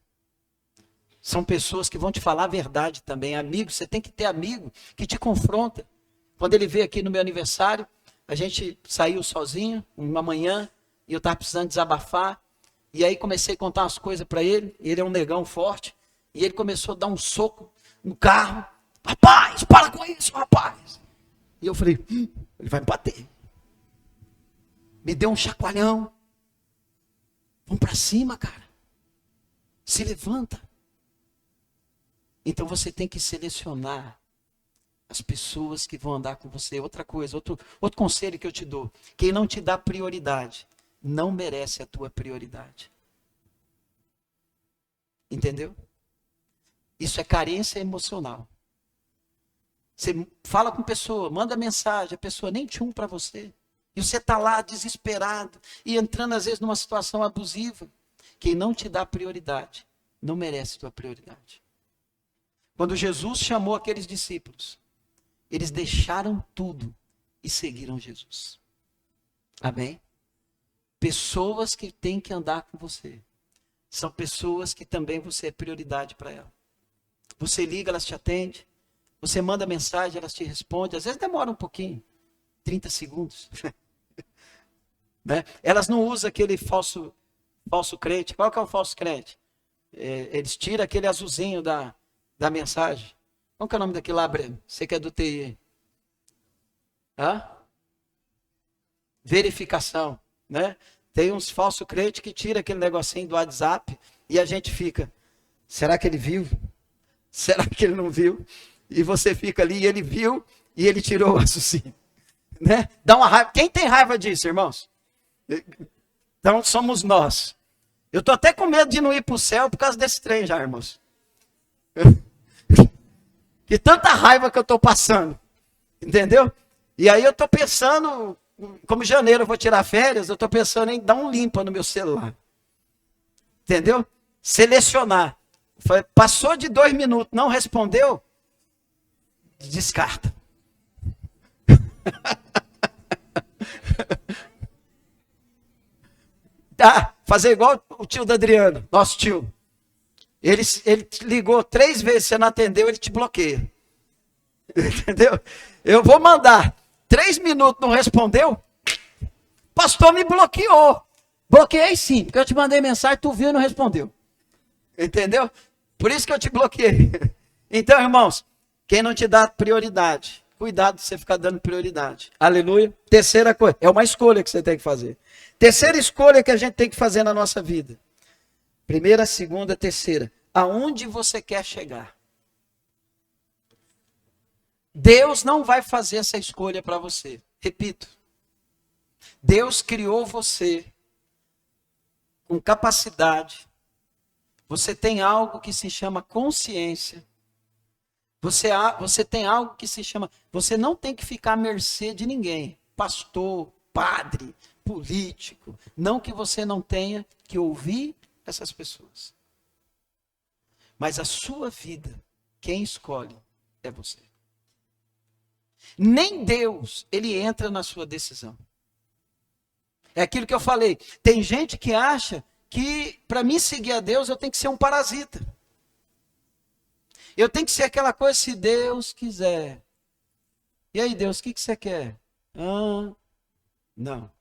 Speaker 1: São pessoas que vão te falar a verdade também. Amigo, você tem que ter amigo que te confronta. Quando ele veio aqui no meu aniversário, a gente saiu sozinho, uma manhã, e eu estava precisando desabafar. E aí comecei a contar umas coisas para ele. Ele é um negão forte. E ele começou a dar um soco no carro. Rapaz, para com isso, rapaz. E eu falei: ele vai me bater. Me deu um chacoalhão. Vamos para cima, cara. Se levanta. Então você tem que selecionar as pessoas que vão andar com você. Outra coisa, outro conselho que eu te dou: quem não te dá prioridade, não merece a tua prioridade. Entendeu? Isso é carência emocional. Você fala com a pessoa, manda mensagem, a pessoa nem tchum para você. E você está lá desesperado e entrando às vezes numa situação abusiva. Quem não te dá prioridade, não merece a tua prioridade. Quando Jesus chamou aqueles discípulos, eles deixaram tudo e seguiram Jesus. Amém? Pessoas que têm que andar com você são pessoas que também você é prioridade para ela. Você liga, elas te atendem. Você manda mensagem, elas te respondem. Às vezes demora um pouquinho, 30 segundos. Né? Elas não usam aquele falso crente. Qual que é o falso crente? Eles tiram aquele azulzinho da mensagem. Qual que é o nome daquele lá, Breno? Você que é do TI. Hã? Verificação. Né? Tem uns falsos crentes que tiram aquele negocinho do WhatsApp e a gente fica, será que ele viu? Será que ele não viu? E você fica ali e ele viu e ele tirou o azulzinho. Né? Dá uma raiva. Quem tem raiva disso, irmãos? Então somos nós. Eu estou até com medo de não ir para o céu por causa desse trem já, irmãos. Que tanta raiva que eu estou passando. Entendeu? E aí eu estou pensando, como em janeiro eu vou tirar férias, eu estou pensando em dar um limpa no meu celular. Entendeu? Selecionar. Passou de 2 minutos, não respondeu, descarta. Fazer igual o tio do Adriano, nosso tio. Ele te ligou 3 vezes, você não atendeu, ele te bloqueia. Entendeu? Eu vou mandar 3 minutos, não respondeu? Pastor me bloqueou. Bloqueei sim, porque eu te mandei mensagem, tu viu e não respondeu. Entendeu? Por isso que eu te bloqueei. Então, irmãos, quem não te dá prioridade, cuidado de você ficar dando prioridade. Aleluia. Terceira coisa, é uma escolha que você tem que fazer. Terceira escolha que a gente tem que fazer na nossa vida. Primeira, segunda, terceira. Aonde você quer chegar? Deus não vai fazer essa escolha para você. Repito. Deus criou você com capacidade. Você tem algo que se chama consciência. Você tem algo que se chama... Você não tem que ficar à mercê de ninguém. Pastor, padre, político. Não que você não tenha que ouvir essas pessoas. Mas a sua vida, quem escolhe é você. Nem Deus, ele entra na sua decisão. É aquilo que eu falei. Tem gente que acha que para mim seguir a Deus eu tenho que ser um parasita. Eu tenho que ser aquela coisa se Deus quiser. E aí, Deus, o que você quer? Não.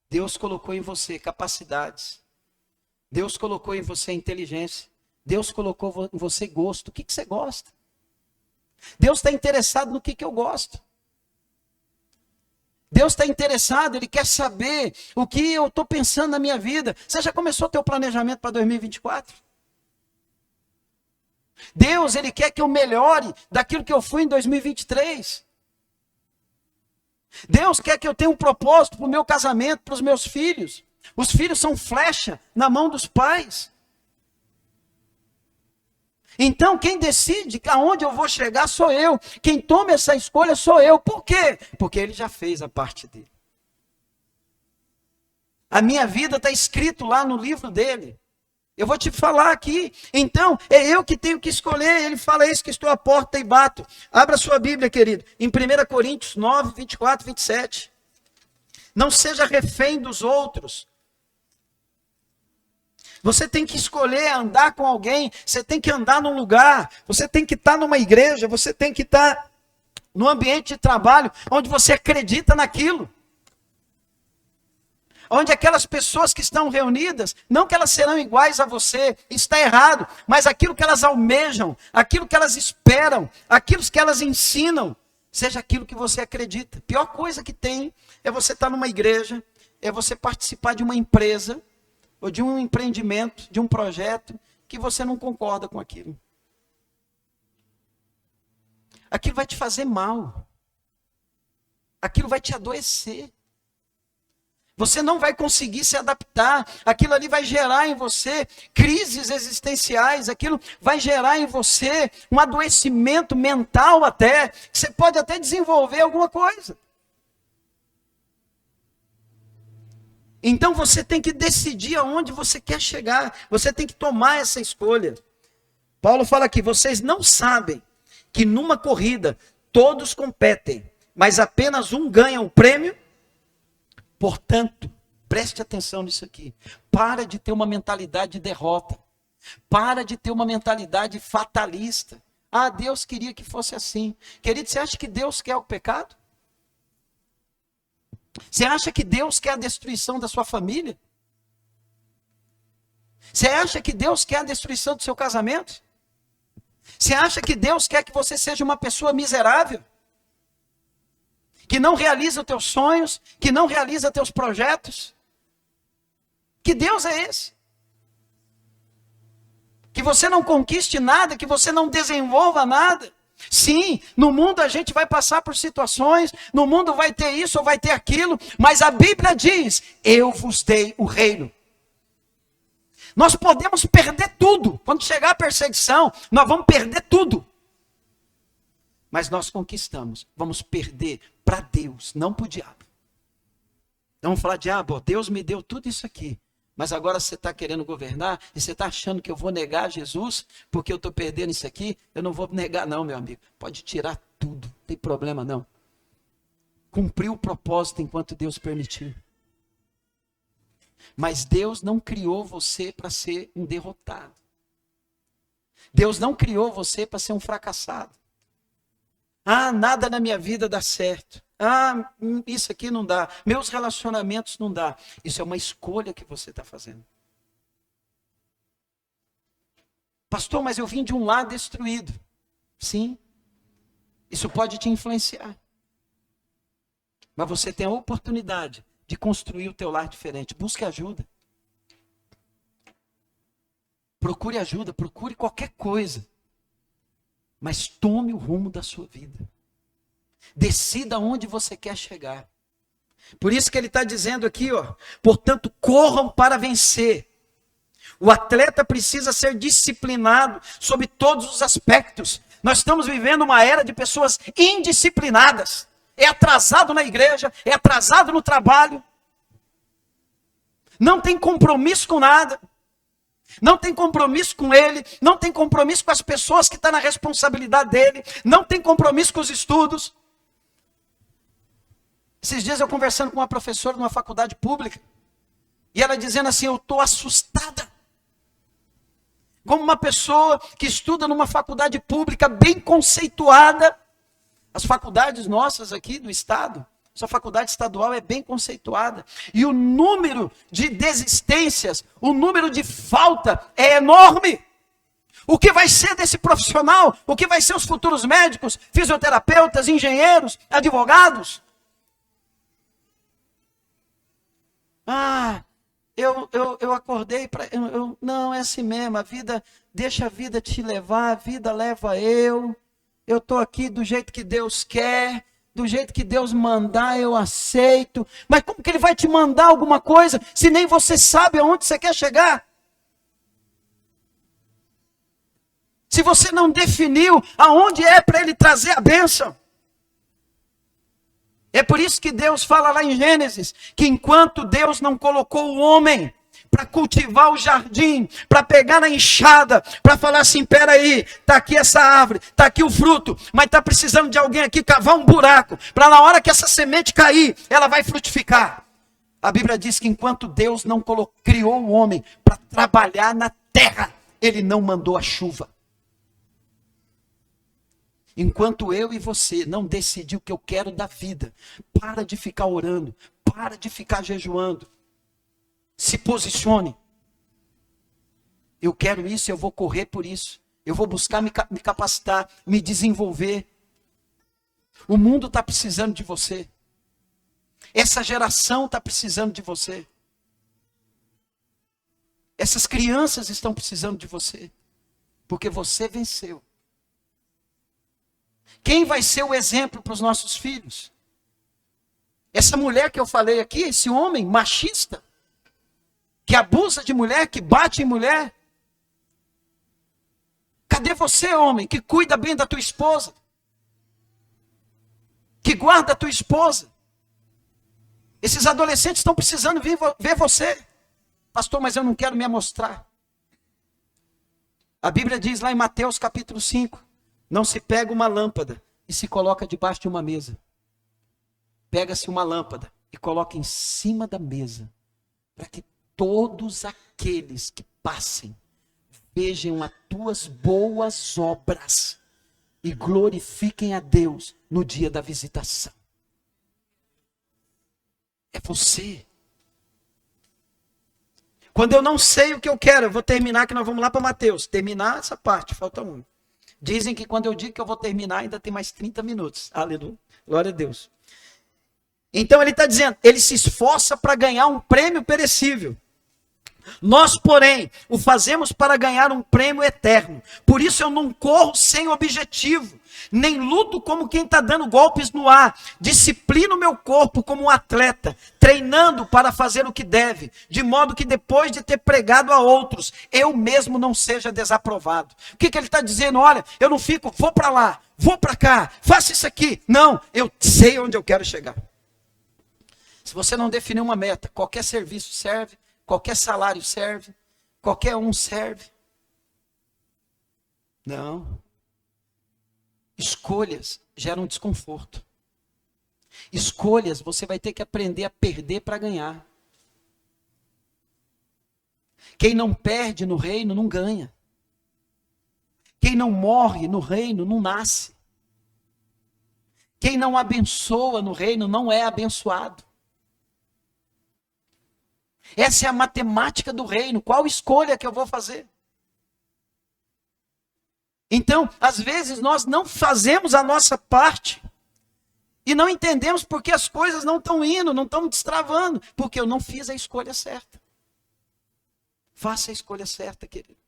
Speaker 1: Deus colocou em você capacidades. Deus colocou em você inteligência. Deus colocou em você gosto. O que você gosta? Deus está interessado no que eu gosto. Deus está interessado, Ele quer saber o que eu estou pensando na minha vida. Você já começou o teu planejamento para 2024? Deus, Ele quer que eu melhore daquilo que eu fui em 2023. Deus quer que eu tenha um propósito para o meu casamento, para os meus filhos. Os filhos são flecha na mão dos pais. Então, quem decide aonde eu vou chegar sou eu. Quem toma essa escolha sou eu. Por quê? Porque Ele já fez a parte dele. A minha vida está escrito lá no livro dele. Eu vou te falar aqui. Então, é eu que tenho que escolher. Ele fala isso, que estou à porta e bato. Abra sua Bíblia, querido. Em 1 Coríntios 9, 24, 27. Não seja refém dos outros. Você tem que escolher andar com alguém. Você tem que andar num lugar. Você tem que estar numa igreja. Você tem que estar num ambiente de trabalho onde você acredita naquilo. Onde aquelas pessoas que estão reunidas, não que elas serão iguais a você, está errado, mas aquilo que elas almejam, aquilo que elas esperam, aquilo que elas ensinam, seja aquilo que você acredita. A pior coisa que tem é você estar numa igreja, é você participar de uma empresa, ou de um empreendimento, de um projeto, que você não concorda com aquilo. Aquilo vai te fazer mal. Aquilo vai te adoecer. Você não vai conseguir se adaptar. Aquilo ali vai gerar em você crises existenciais. Aquilo vai gerar em você um adoecimento mental até. Você pode até desenvolver alguma coisa. Então você tem que decidir aonde você quer chegar. Você tem que tomar essa escolha. Paulo fala aqui, vocês não sabem que numa corrida todos competem, mas apenas um ganha o prêmio? Portanto, preste atenção nisso aqui. Para de ter uma mentalidade de derrota. Para de ter uma mentalidade fatalista. Ah, Deus queria que fosse assim. Querido, você acha que Deus quer o pecado? Você acha que Deus quer a destruição da sua família? Você acha que Deus quer a destruição do seu casamento? Você acha que Deus quer que você seja uma pessoa miserável? Que não realiza os teus sonhos? Que não realiza teus projetos? Que Deus é esse? Que você não conquiste nada, que você não desenvolva nada? Sim, no mundo a gente vai passar por situações, no mundo vai ter isso ou vai ter aquilo, mas a Bíblia diz, eu vos dei o reino. Nós podemos perder tudo, quando chegar a perseguição, nós vamos perder tudo. Mas nós conquistamos, vamos perder para Deus, não para o diabo. Então vamos falar, diabo, Deus me deu tudo isso aqui, mas agora você está querendo governar e você está achando que eu vou negar Jesus porque eu estou perdendo isso aqui? Eu não vou negar não, meu amigo. Pode tirar tudo, não tem problema não. Cumpriu o propósito enquanto Deus permitiu. Mas Deus não criou você para ser um derrotado. Deus não criou você para ser um fracassado. Ah, nada na minha vida dá certo. Ah, isso aqui não dá. Meus relacionamentos não dá. Isso é uma escolha que você está fazendo. Pastor, mas eu vim de um lar destruído. Sim. Isso pode te influenciar. Mas você tem a oportunidade de construir o teu lar diferente. Busque ajuda. Procure ajuda, procure qualquer coisa. Mas tome o rumo da sua vida. Decida onde você quer chegar. Por isso que ele está dizendo aqui, ó, portanto, corram para vencer. O atleta precisa ser disciplinado sobre todos os aspectos. Nós estamos vivendo uma era de pessoas indisciplinadas. É atrasado na igreja, é atrasado no trabalho. Não tem compromisso com nada. Não tem compromisso com ele, não tem compromisso com as pessoas que estão na responsabilidade dele, não tem compromisso com os estudos. Esses dias eu conversando com uma professora de uma faculdade pública, e ela dizendo assim, eu estou assustada. Como uma pessoa que estuda numa faculdade pública bem conceituada, as faculdades nossas aqui do estado, sua faculdade estadual é bem conceituada. E o número de desistências, o número de falta é enorme. O que vai ser desse profissional? O que vai ser os futuros médicos, fisioterapeutas, engenheiros, advogados? Ah, eu acordei para... Não, é assim mesmo, a vida, deixa a vida te levar, a vida leva eu estou aqui do jeito que Deus quer, do jeito que Deus mandar, eu aceito. Mas como que ele vai te mandar alguma coisa, se nem você sabe aonde você quer chegar? Se você não definiu aonde é para ele trazer a bênção. É por isso que Deus fala lá em Gênesis, que enquanto Deus não colocou o homem para cultivar o jardim, para pegar na enxada, para falar assim, peraí, está aqui essa árvore, está aqui o fruto, mas está precisando de alguém aqui cavar um buraco, para na hora que essa semente cair, ela vai frutificar. A Bíblia diz que enquanto Deus não criou o homem para trabalhar na terra, ele não mandou a chuva. Enquanto eu e você não decidir o que eu quero da vida, para de ficar orando, para de ficar jejuando. Se posicione. Eu quero isso, eu vou correr por isso. Eu vou buscar me capacitar, me desenvolver. O mundo está precisando de você. Essa geração está precisando de você. Essas crianças estão precisando de você. Porque você venceu. Quem vai ser o exemplo para os nossos filhos? Essa mulher que eu falei aqui, esse homem machista, que abusa de mulher, que bate em mulher. Cadê você, homem, que cuida bem da tua esposa? Que guarda a tua esposa? Esses adolescentes estão precisando vir ver você. Pastor, mas eu não quero me amostrar. A Bíblia diz lá em Mateus capítulo 5, não se pega uma lâmpada e se coloca debaixo de uma mesa. Pega-se uma lâmpada e coloca em cima da mesa, para que todos aqueles que passem vejam as tuas boas obras e glorifiquem a Deus no dia da visitação. É você. Quando eu não sei o que eu quero, eu vou terminar, que nós vamos lá para Mateus. Terminar essa parte, falta um. Dizem que quando eu digo que eu vou terminar, ainda tem mais 30 minutos. Aleluia. Glória a Deus. Então ele está dizendo, ele se esforça para ganhar um prêmio perecível. Nós, porém, o fazemos para ganhar um prêmio eterno. Por isso eu não corro sem objetivo, nem luto como quem está dando golpes no ar. Disciplino meu corpo como um atleta, treinando para fazer o que deve, de modo que depois de ter pregado a outros, eu mesmo não seja desaprovado. O que ele está dizendo? Olha, eu não fico, vou para lá, vou para cá, faça isso aqui. Não, eu sei onde eu quero chegar. Se você não definir uma meta, qualquer serviço serve, qualquer salário serve, qualquer um serve. Não. Escolhas geram desconforto. Escolhas você vai ter que aprender a perder para ganhar. Quem não perde no reino não ganha. Quem não morre no reino não nasce. Quem não abençoa no reino não é abençoado. Essa é a matemática do reino. Qual escolha que eu vou fazer? Então, às vezes nós não fazemos a nossa parte e não entendemos porque as coisas não estão indo, não estão destravando, porque eu não fiz a escolha certa. Faça a escolha certa, querido.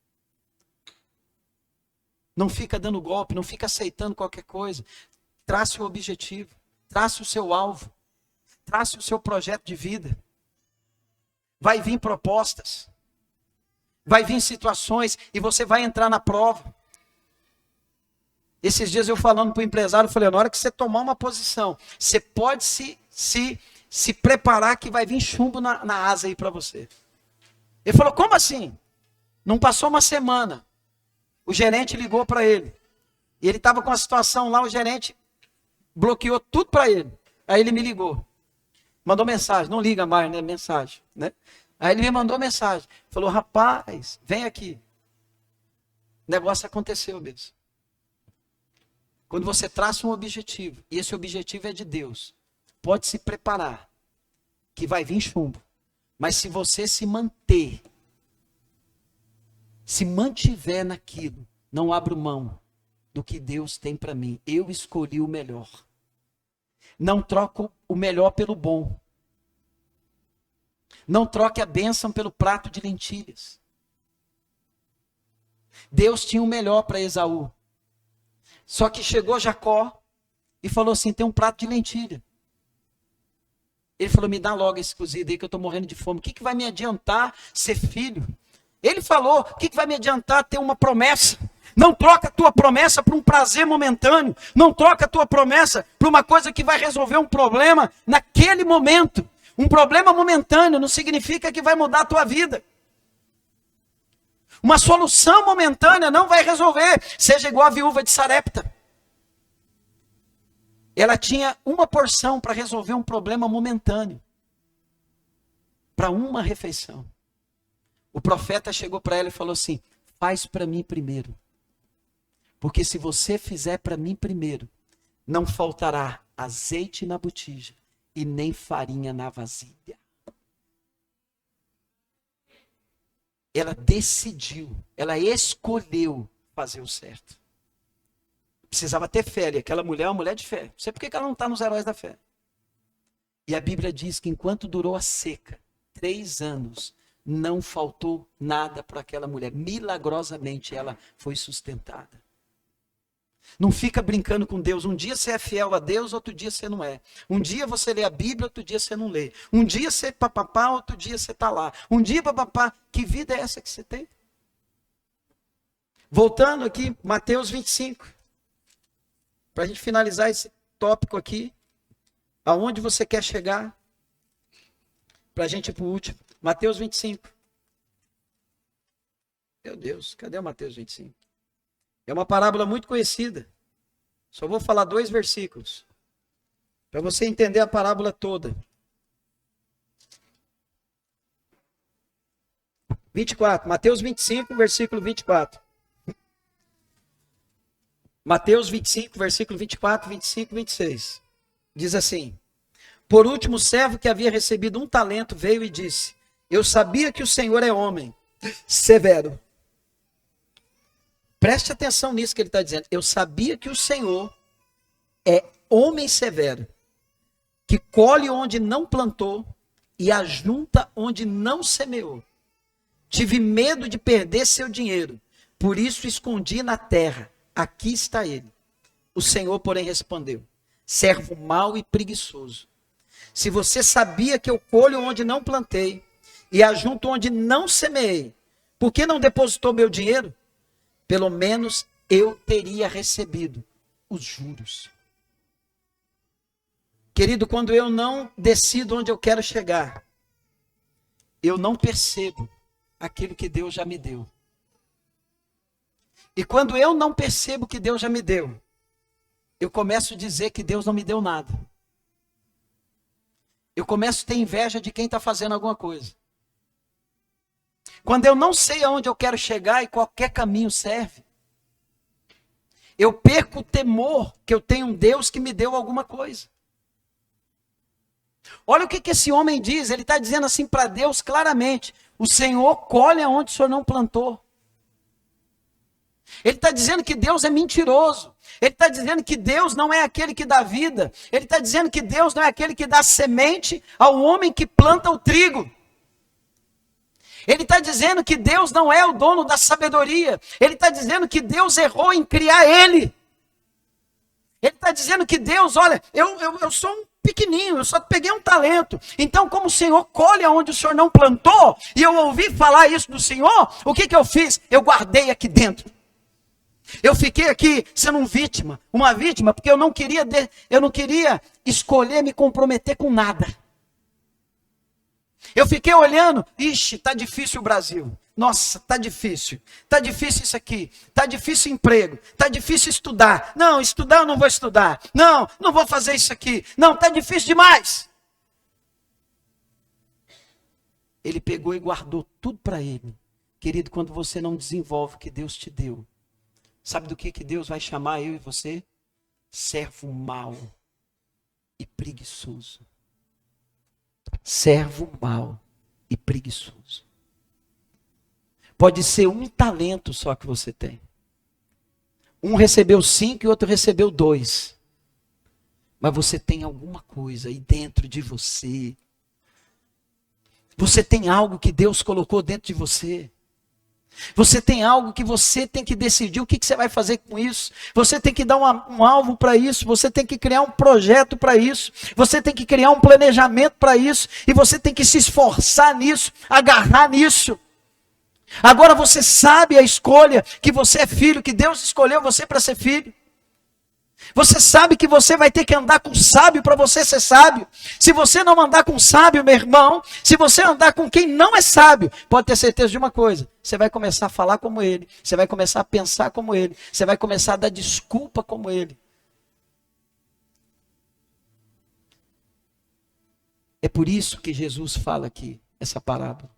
Speaker 1: Não fica dando golpe, não fica aceitando qualquer coisa. Trace o objetivo, trace o seu alvo, trace o seu projeto de vida. Vai vir propostas, vai vir situações e você vai entrar na prova. Esses dias eu falando para o empresário, eu falei, na hora que você tomar uma posição, você pode se preparar que vai vir chumbo na asa aí para você. Ele falou, como assim? Não passou uma semana, o gerente ligou para ele, e ele estava com a situação lá, o gerente bloqueou tudo para ele. Aí ele me ligou, mandou mensagem, não liga mais, né? Mensagem, né? Aí ele me mandou mensagem, falou, rapaz, vem aqui. O negócio aconteceu mesmo. Quando você traça um objetivo, e esse objetivo é de Deus, pode se preparar, que vai vir chumbo. Mas se você se mantiver naquilo, não abro mão do que Deus tem para mim. Eu escolhi o melhor. Não troco o melhor pelo bom. Não troque a bênção pelo prato de lentilhas. Deus tinha o melhor para Esaú. Só que chegou Jacó e falou assim, tem um prato de lentilha. Ele falou, me dá logo esse cozido aí que eu estou morrendo de fome. O que vai me adiantar ser filho? Ele falou, o que vai me adiantar ter uma promessa? Não troca a tua promessa por um prazer momentâneo. Não troca a tua promessa por uma coisa que vai resolver um problema naquele momento. Um problema momentâneo não significa que vai mudar a tua vida. Uma solução momentânea não vai resolver. Seja igual a viúva de Sarepta. Ela tinha uma porção para resolver um problema momentâneo. Para uma refeição. O profeta chegou para ela e falou assim, faz para mim primeiro. Porque se você fizer para mim primeiro, não faltará azeite na botija e nem farinha na vasilha. Ela decidiu, ela escolheu fazer o certo. Precisava ter fé, e aquela mulher é uma mulher de fé. Não sei por que ela não está nos heróis da fé. E a Bíblia diz que enquanto durou a seca, 3 anos, não faltou nada para aquela mulher. Milagrosamente ela foi sustentada. Não fica brincando com Deus. Um dia você é fiel a Deus, outro dia você não é. Um dia você lê a Bíblia, outro dia você não lê. Um dia você papapá, outro dia você está lá. Um dia papapá. Que vida é essa que você tem? Voltando aqui, Mateus 25. Para a gente finalizar esse tópico aqui. Aonde você quer chegar? Para a gente ir para o último. Mateus 25. Meu Deus, cadê o Mateus 25? É uma parábola muito conhecida. Só vou falar 2 versículos. Para você entender a parábola toda. 24. Mateus 25, versículo 24. Mateus 25, versículo 24, 25 e 26. Diz assim: por último, o servo que havia recebido 1 talento veio e disse: eu sabia que o Senhor é homem severo. Preste atenção nisso que ele está dizendo. Eu sabia que o Senhor é homem severo, que colhe onde não plantou e ajunta onde não semeou. Tive medo de perder seu dinheiro, por isso escondi na terra. Aqui está ele. O Senhor, porém, respondeu: servo mau e preguiçoso. Se você sabia que eu colho onde não plantei e ajunto onde não semeei, por que não depositou meu dinheiro? Pelo menos eu teria recebido os juros. Querido, quando eu não decido onde eu quero chegar, eu não percebo aquilo que Deus já me deu. E quando eu não percebo que Deus já me deu, eu começo a dizer que Deus não me deu nada. Eu começo a ter inveja de quem está fazendo alguma coisa. Quando eu não sei aonde eu quero chegar e qualquer caminho serve, eu perco o temor que eu tenho um Deus que me deu alguma coisa. Olha o que esse homem diz, ele está dizendo assim para Deus claramente: o Senhor colhe onde o Senhor não plantou. Ele está dizendo que Deus é mentiroso. Ele está dizendo que Deus não é aquele que dá vida. Ele está dizendo que Deus não é aquele que dá semente ao homem que planta o trigo. Ele está dizendo que Deus não é o dono da sabedoria. Ele está dizendo que Deus errou em criar ele. Ele está dizendo que Deus, olha, eu sou um pequenininho, eu só peguei 1 talento. Então, como o Senhor colhe onde o Senhor não plantou, e eu ouvi falar isso do Senhor, o que eu fiz? Eu guardei aqui dentro. Eu fiquei aqui sendo uma vítima, porque eu não queria escolher me comprometer com nada. Eu fiquei olhando, ixi, tá difícil o Brasil. Nossa, tá difícil isso aqui, tá difícil o emprego, tá difícil estudar. Não, estudar eu não vou estudar. Não, não vou fazer isso aqui. Não, tá difícil demais. Ele pegou e guardou tudo para ele. Querido, quando você não desenvolve o que Deus te deu, sabe do que Deus vai chamar eu e você? Servo mau e preguiçoso. Servo mau e preguiçoso. Pode ser 1 talento só que você tem. Um recebeu 5 e outro recebeu 2. Mas você tem alguma coisa aí dentro de você. Você tem algo que Deus colocou dentro de você. Você tem algo que você tem que decidir o que você vai fazer com isso. Você tem que dar um alvo para isso. Você tem que criar um projeto para isso. Você tem que criar um planejamento para isso. E você tem que se esforçar nisso, agarrar nisso. Agora você sabe a escolha, que você é filho, que Deus escolheu você para ser filho. Você sabe que você vai ter que andar com sábio para você ser sábio. Se você não andar com sábio, meu irmão, se você andar com quem não é sábio, pode ter certeza de uma coisa: você vai começar a falar como ele, você vai começar a pensar como ele, você vai começar a dar desculpa como ele. É por isso que Jesus fala aqui essa parábola.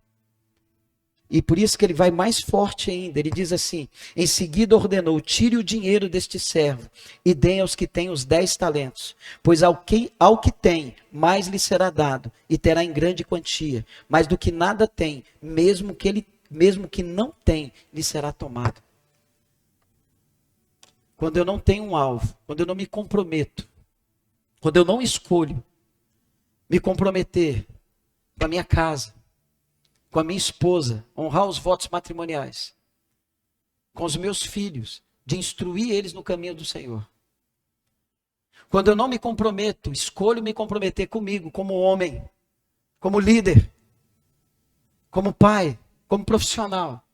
Speaker 1: E por isso que ele vai mais forte ainda. Ele diz assim: em seguida ordenou: tire o dinheiro deste servo e dê aos que têm os 10 talentos. Pois ao que tem, mais lhe será dado, e terá em grande quantia. Mas do que nada tem, mesmo que não tem, lhe será tomado. Quando eu não tenho um alvo, quando eu não me comprometo, quando eu não escolho me comprometer com a minha casa, com a minha esposa, honrar os votos matrimoniais, com os meus filhos, de instruir eles no caminho do Senhor. Quando eu não me comprometo, escolho me comprometer comigo, como homem, como líder, como pai, como profissional.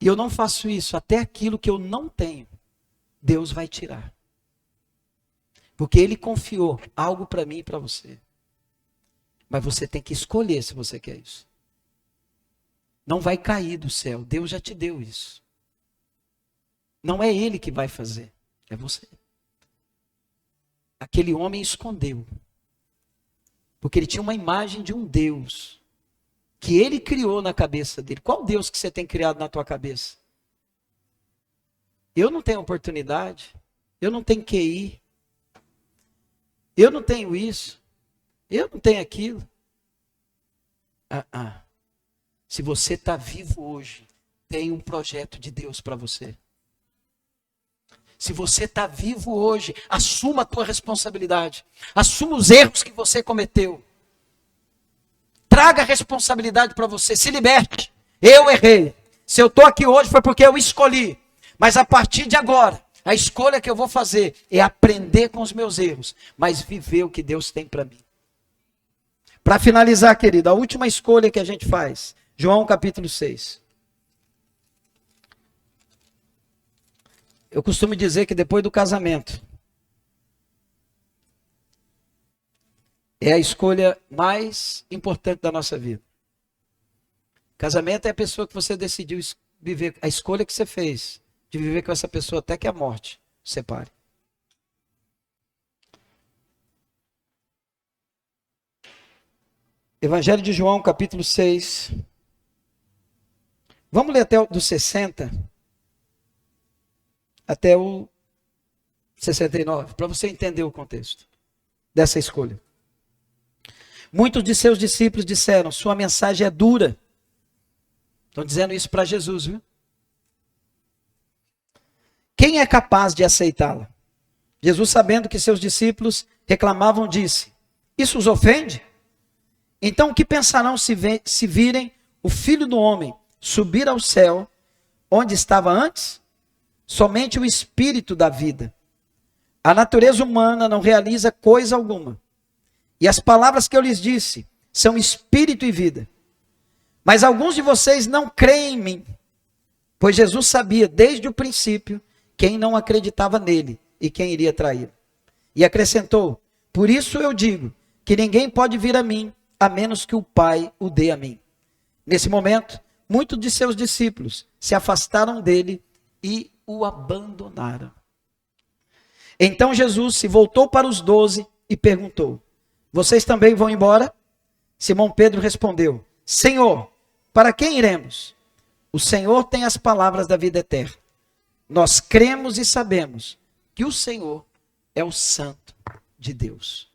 Speaker 1: E eu não faço isso, até aquilo que eu não tenho, Deus vai tirar. Porque Ele confiou algo para mim e para você. Mas você tem que escolher se você quer isso. Não vai cair do céu. Deus já te deu isso. Não é Ele que vai fazer. É você. Aquele homem escondeu. Porque ele tinha uma imagem de um Deus que ele criou na cabeça dele. Qual Deus que você tem criado na tua cabeça? Eu não tenho oportunidade, eu não tenho QI, eu não tenho isso, eu não tenho aquilo. Se você está vivo hoje, tem um projeto de Deus para você. Se você está vivo hoje, assuma a tua responsabilidade. Assuma os erros que você cometeu. Traga a responsabilidade para você. Se liberte. Eu errei. Se eu estou aqui hoje foi porque eu escolhi. Mas a partir de agora, a escolha que eu vou fazer é aprender com os meus erros, mas viver o que Deus tem para mim. Para finalizar, querido, a última escolha que a gente faz. João capítulo 6. Eu costumo dizer que depois do casamento, é a escolha mais importante da nossa vida. Casamento é a pessoa que você decidiu viver, a escolha que você fez de viver com essa pessoa até que a morte separe. Evangelho de João, capítulo 6. Vamos ler até do 60 até o 69, para você entender o contexto dessa escolha. Muitos de seus discípulos disseram, sua mensagem é dura. Estão dizendo isso para Jesus, viu? Quem é capaz de aceitá-la? Jesus, sabendo que seus discípulos reclamavam, disse, isso os ofende? Então o que pensarão se virem o Filho do Homem subir ao céu, onde estava antes? Somente o Espírito da vida. A natureza humana não realiza coisa alguma. E as palavras que eu lhes disse são Espírito e vida. Mas alguns de vocês não creem em mim. Pois Jesus sabia desde o princípio quem não acreditava nele e quem iria traí-lo. E acrescentou, por isso eu digo que ninguém pode vir a mim a menos que o Pai o dê a mim. Nesse momento, muitos de seus discípulos se afastaram dele e o abandonaram. Então Jesus se voltou para os 12 e perguntou, vocês também vão embora? Simão Pedro respondeu, Senhor, para quem iremos? O Senhor tem as palavras da vida eterna. Nós cremos e sabemos que o Senhor é o Santo de Deus.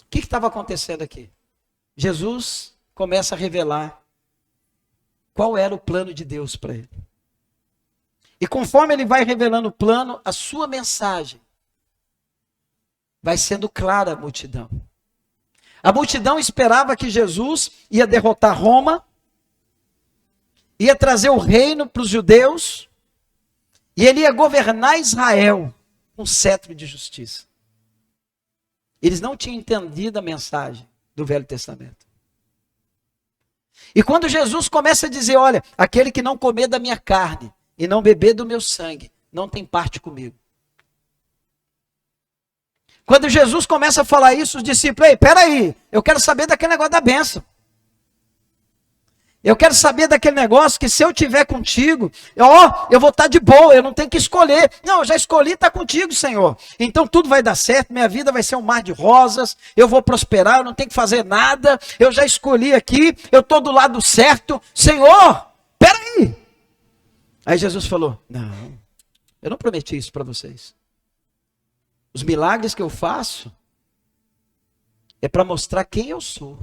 Speaker 1: O que estava acontecendo aqui? Jesus começa a revelar qual era o plano de Deus para ele. E conforme ele vai revelando o plano, a sua mensagem vai sendo clara à multidão. A multidão esperava que Jesus ia derrotar Roma, ia trazer o reino para os judeus, e ele ia governar Israel com cetro de justiça. Eles não tinham entendido a mensagem do Velho Testamento. E quando Jesus começa a dizer, olha, aquele que não comer da minha carne e não beber do meu sangue, não tem parte comigo. Quando Jesus começa a falar isso, os discípulos, ei, peraí, eu quero saber daquele negócio da bênção. Eu quero saber daquele negócio que se eu estiver contigo, eu vou estar de boa, eu não tenho que escolher. Não, eu já escolhi estar contigo, Senhor. Então tudo vai dar certo, minha vida vai ser um mar de rosas, eu vou prosperar, eu não tenho que fazer nada, eu já escolhi aqui, eu estou do lado certo. Senhor, peraí. Aí Jesus falou, não, eu não prometi isso para vocês. Os milagres que eu faço é para mostrar quem eu sou.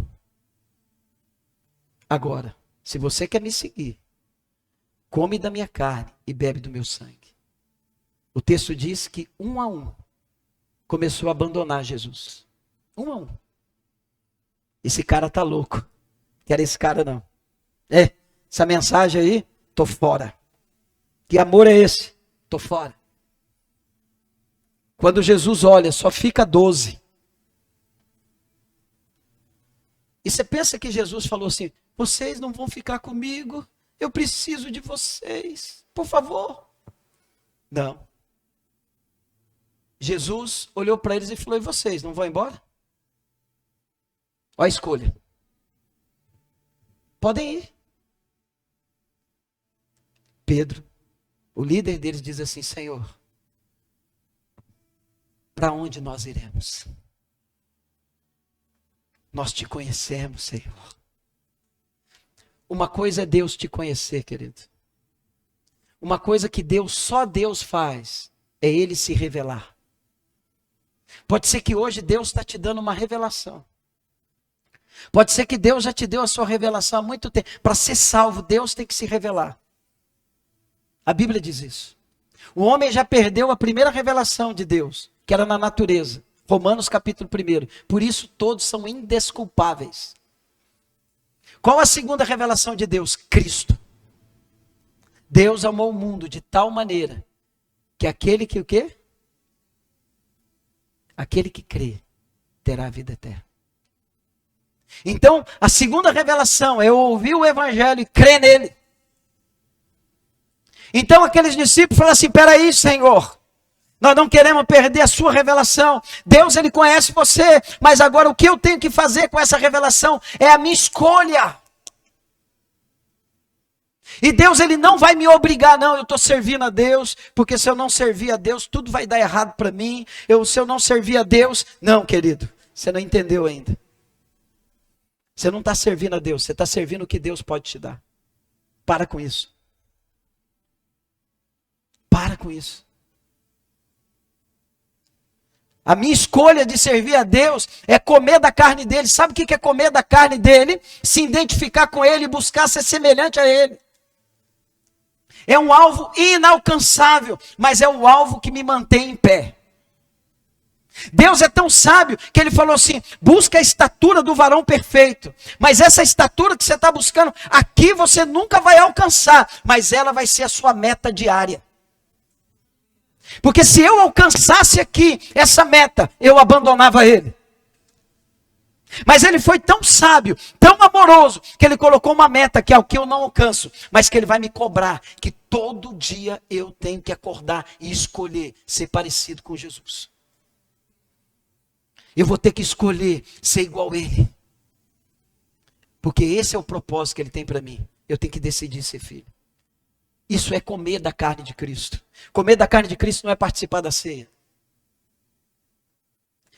Speaker 1: Agora, se você quer me seguir, come da minha carne e bebe do meu sangue. O texto diz que um a um começou a abandonar Jesus. Um a um. Esse cara tá louco. Quero esse cara não. Essa mensagem aí, tô fora. Que amor é esse? Tô fora. Quando Jesus olha, só fica 12. E você pensa que Jesus falou assim, vocês não vão ficar comigo, eu preciso de vocês, por favor. Não. Jesus olhou para eles e falou, e vocês, não vão embora? Olha a escolha. Podem ir. Pedro, o líder deles, diz assim, Senhor, para onde nós iremos? Nós te conhecemos, Senhor. Uma coisa é Deus te conhecer, querido. uma coisa que só Deus faz, é Ele se revelar. Pode ser que hoje Deus está te dando uma revelação. Pode ser que Deus já te deu a sua revelação há muito tempo. Para ser salvo, Deus tem que se revelar. A Bíblia diz isso. O homem já perdeu a primeira revelação de Deus, que era na natureza. Romanos capítulo 1. Por isso todos são indesculpáveis. Qual a segunda revelação de Deus? Cristo. Deus amou o mundo de tal maneira que aquele que o quê? Aquele que crê terá a vida eterna. Então, a segunda revelação é eu ouvir o evangelho e crer nele. Então aqueles discípulos falaram assim, peraí, Senhor, nós não queremos perder a sua revelação. Deus, Ele conhece você, mas agora o que eu tenho que fazer com essa revelação é a minha escolha. E Deus, Ele não vai me obrigar, não, eu estou servindo a Deus, porque se eu não servir a Deus, tudo vai dar errado para mim. Se eu não servir a Deus, não, querido, você não entendeu ainda. Você não está servindo a Deus, você está servindo o que Deus pode te dar. Para com isso. Para com isso. A minha escolha de servir a Deus é comer da carne dele. Sabe o que é comer da carne dele? Se identificar com ele e buscar ser semelhante a ele. É um alvo inalcançável, mas é o alvo que me mantém em pé. Deus é tão sábio que Ele falou assim, busca a estatura do varão perfeito. Mas essa estatura que você está buscando, aqui você nunca vai alcançar, mas ela vai ser a sua meta diária. Porque se eu alcançasse aqui essa meta, eu abandonava ele. Mas ele foi tão sábio, tão amoroso, que ele colocou uma meta que é o que eu não alcanço, mas que ele vai me cobrar, que todo dia eu tenho que acordar e escolher ser parecido com Jesus. Eu vou ter que escolher ser igual a ele. Porque esse é o propósito que ele tem para mim. Eu tenho que decidir ser filho. Isso é comer da carne de Cristo. Comer da carne de Cristo não é participar da ceia.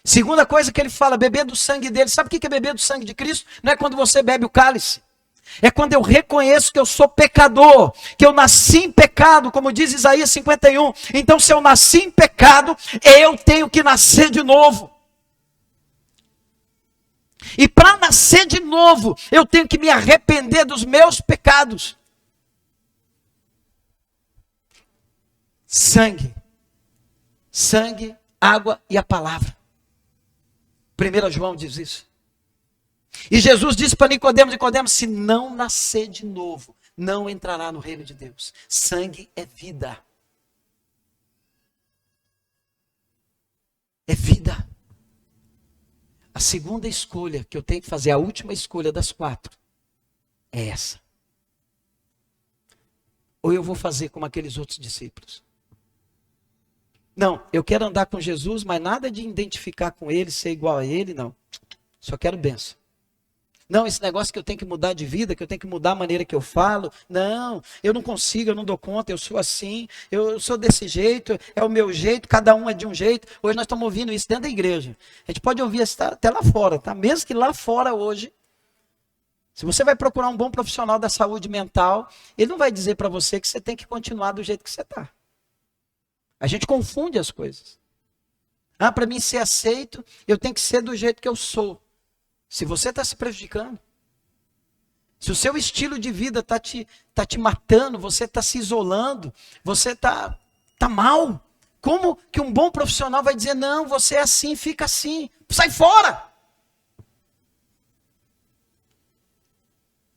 Speaker 1: Segunda coisa que ele fala, beber do sangue dele. Sabe o que é beber do sangue de Cristo? Não é quando você bebe o cálice. É quando eu reconheço que eu sou pecador, que eu nasci em pecado, como diz Isaías 51. Então, se eu nasci em pecado, eu tenho que nascer de novo. E para nascer de novo, eu tenho que me arrepender dos meus pecados. Sangue, água e a palavra. 1 João diz isso. E Jesus disse para Nicodemos, se não nascer de novo, não entrará no reino de Deus. Sangue é vida. É vida. A segunda escolha que eu tenho que fazer, a última escolha das 4, é essa. Ou eu vou fazer como aqueles outros discípulos. Não, eu quero andar com Jesus, mas nada de identificar com ele, ser igual a ele, não. Só quero bênção. Não, esse negócio que eu tenho que mudar de vida, que eu tenho que mudar a maneira que eu falo. Não, eu não consigo, eu não dou conta, eu sou assim, eu sou desse jeito, é o meu jeito, cada um é de um jeito. Hoje nós estamos ouvindo isso dentro da igreja. A gente pode ouvir isso até lá fora, tá? Mesmo que lá fora hoje, se você vai procurar um bom profissional da saúde mental, ele não vai dizer para você que você tem que continuar do jeito que você está. A gente confunde as coisas. Para mim ser aceito, eu tenho que ser do jeito que eu sou. Se você está se prejudicando, se o seu estilo de vida está te matando, você está se isolando, você está mal, como que um bom profissional vai dizer, não, você é assim, fica assim, sai fora?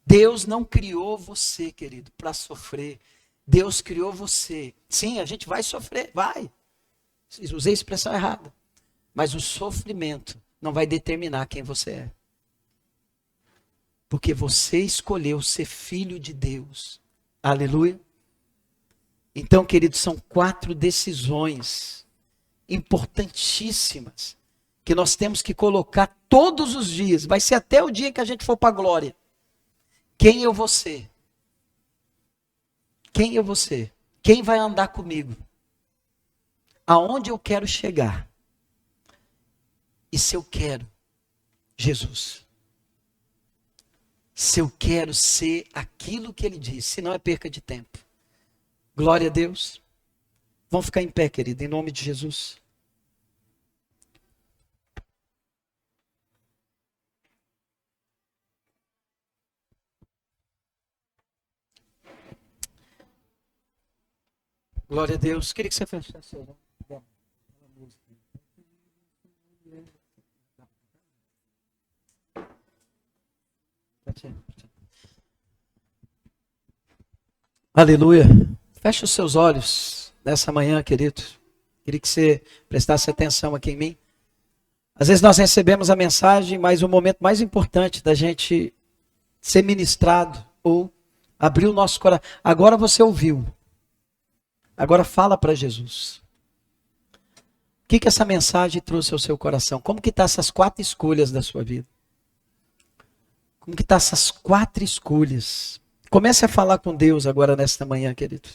Speaker 1: Deus não criou você, querido, para sofrer. Deus criou você. Sim, a gente vai sofrer, vai. Usei a expressão errada. Mas o sofrimento não vai determinar quem você é. Porque você escolheu ser filho de Deus. Aleluia. Então, queridos, são 4 decisões importantíssimas que nós temos que colocar todos os dias. Vai ser até o dia que a gente for para a glória. Quem eu vou ser? Quem eu vou ser? Quem vai andar comigo? Aonde eu quero chegar? E se eu quero Jesus? Se eu quero ser aquilo que ele disse, se não é perca de tempo. Glória a Deus. Vamos ficar em pé, querido, em nome de Jesus. Glória a Deus. Queria que você fechasse seu olho. Aleluia. Feche os seus olhos nessa manhã, querido. Queria que você prestasse atenção aqui em mim. Às vezes nós recebemos a mensagem, mas o momento mais importante da gente ser ministrado ou abrir o nosso coração. Agora você ouviu. Agora fala para Jesus. O que essa mensagem trouxe ao seu coração? Como que estão essas 4 escolhas da sua vida? Como que estão essas 4 escolhas? Comece a falar com Deus agora nesta manhã, querido.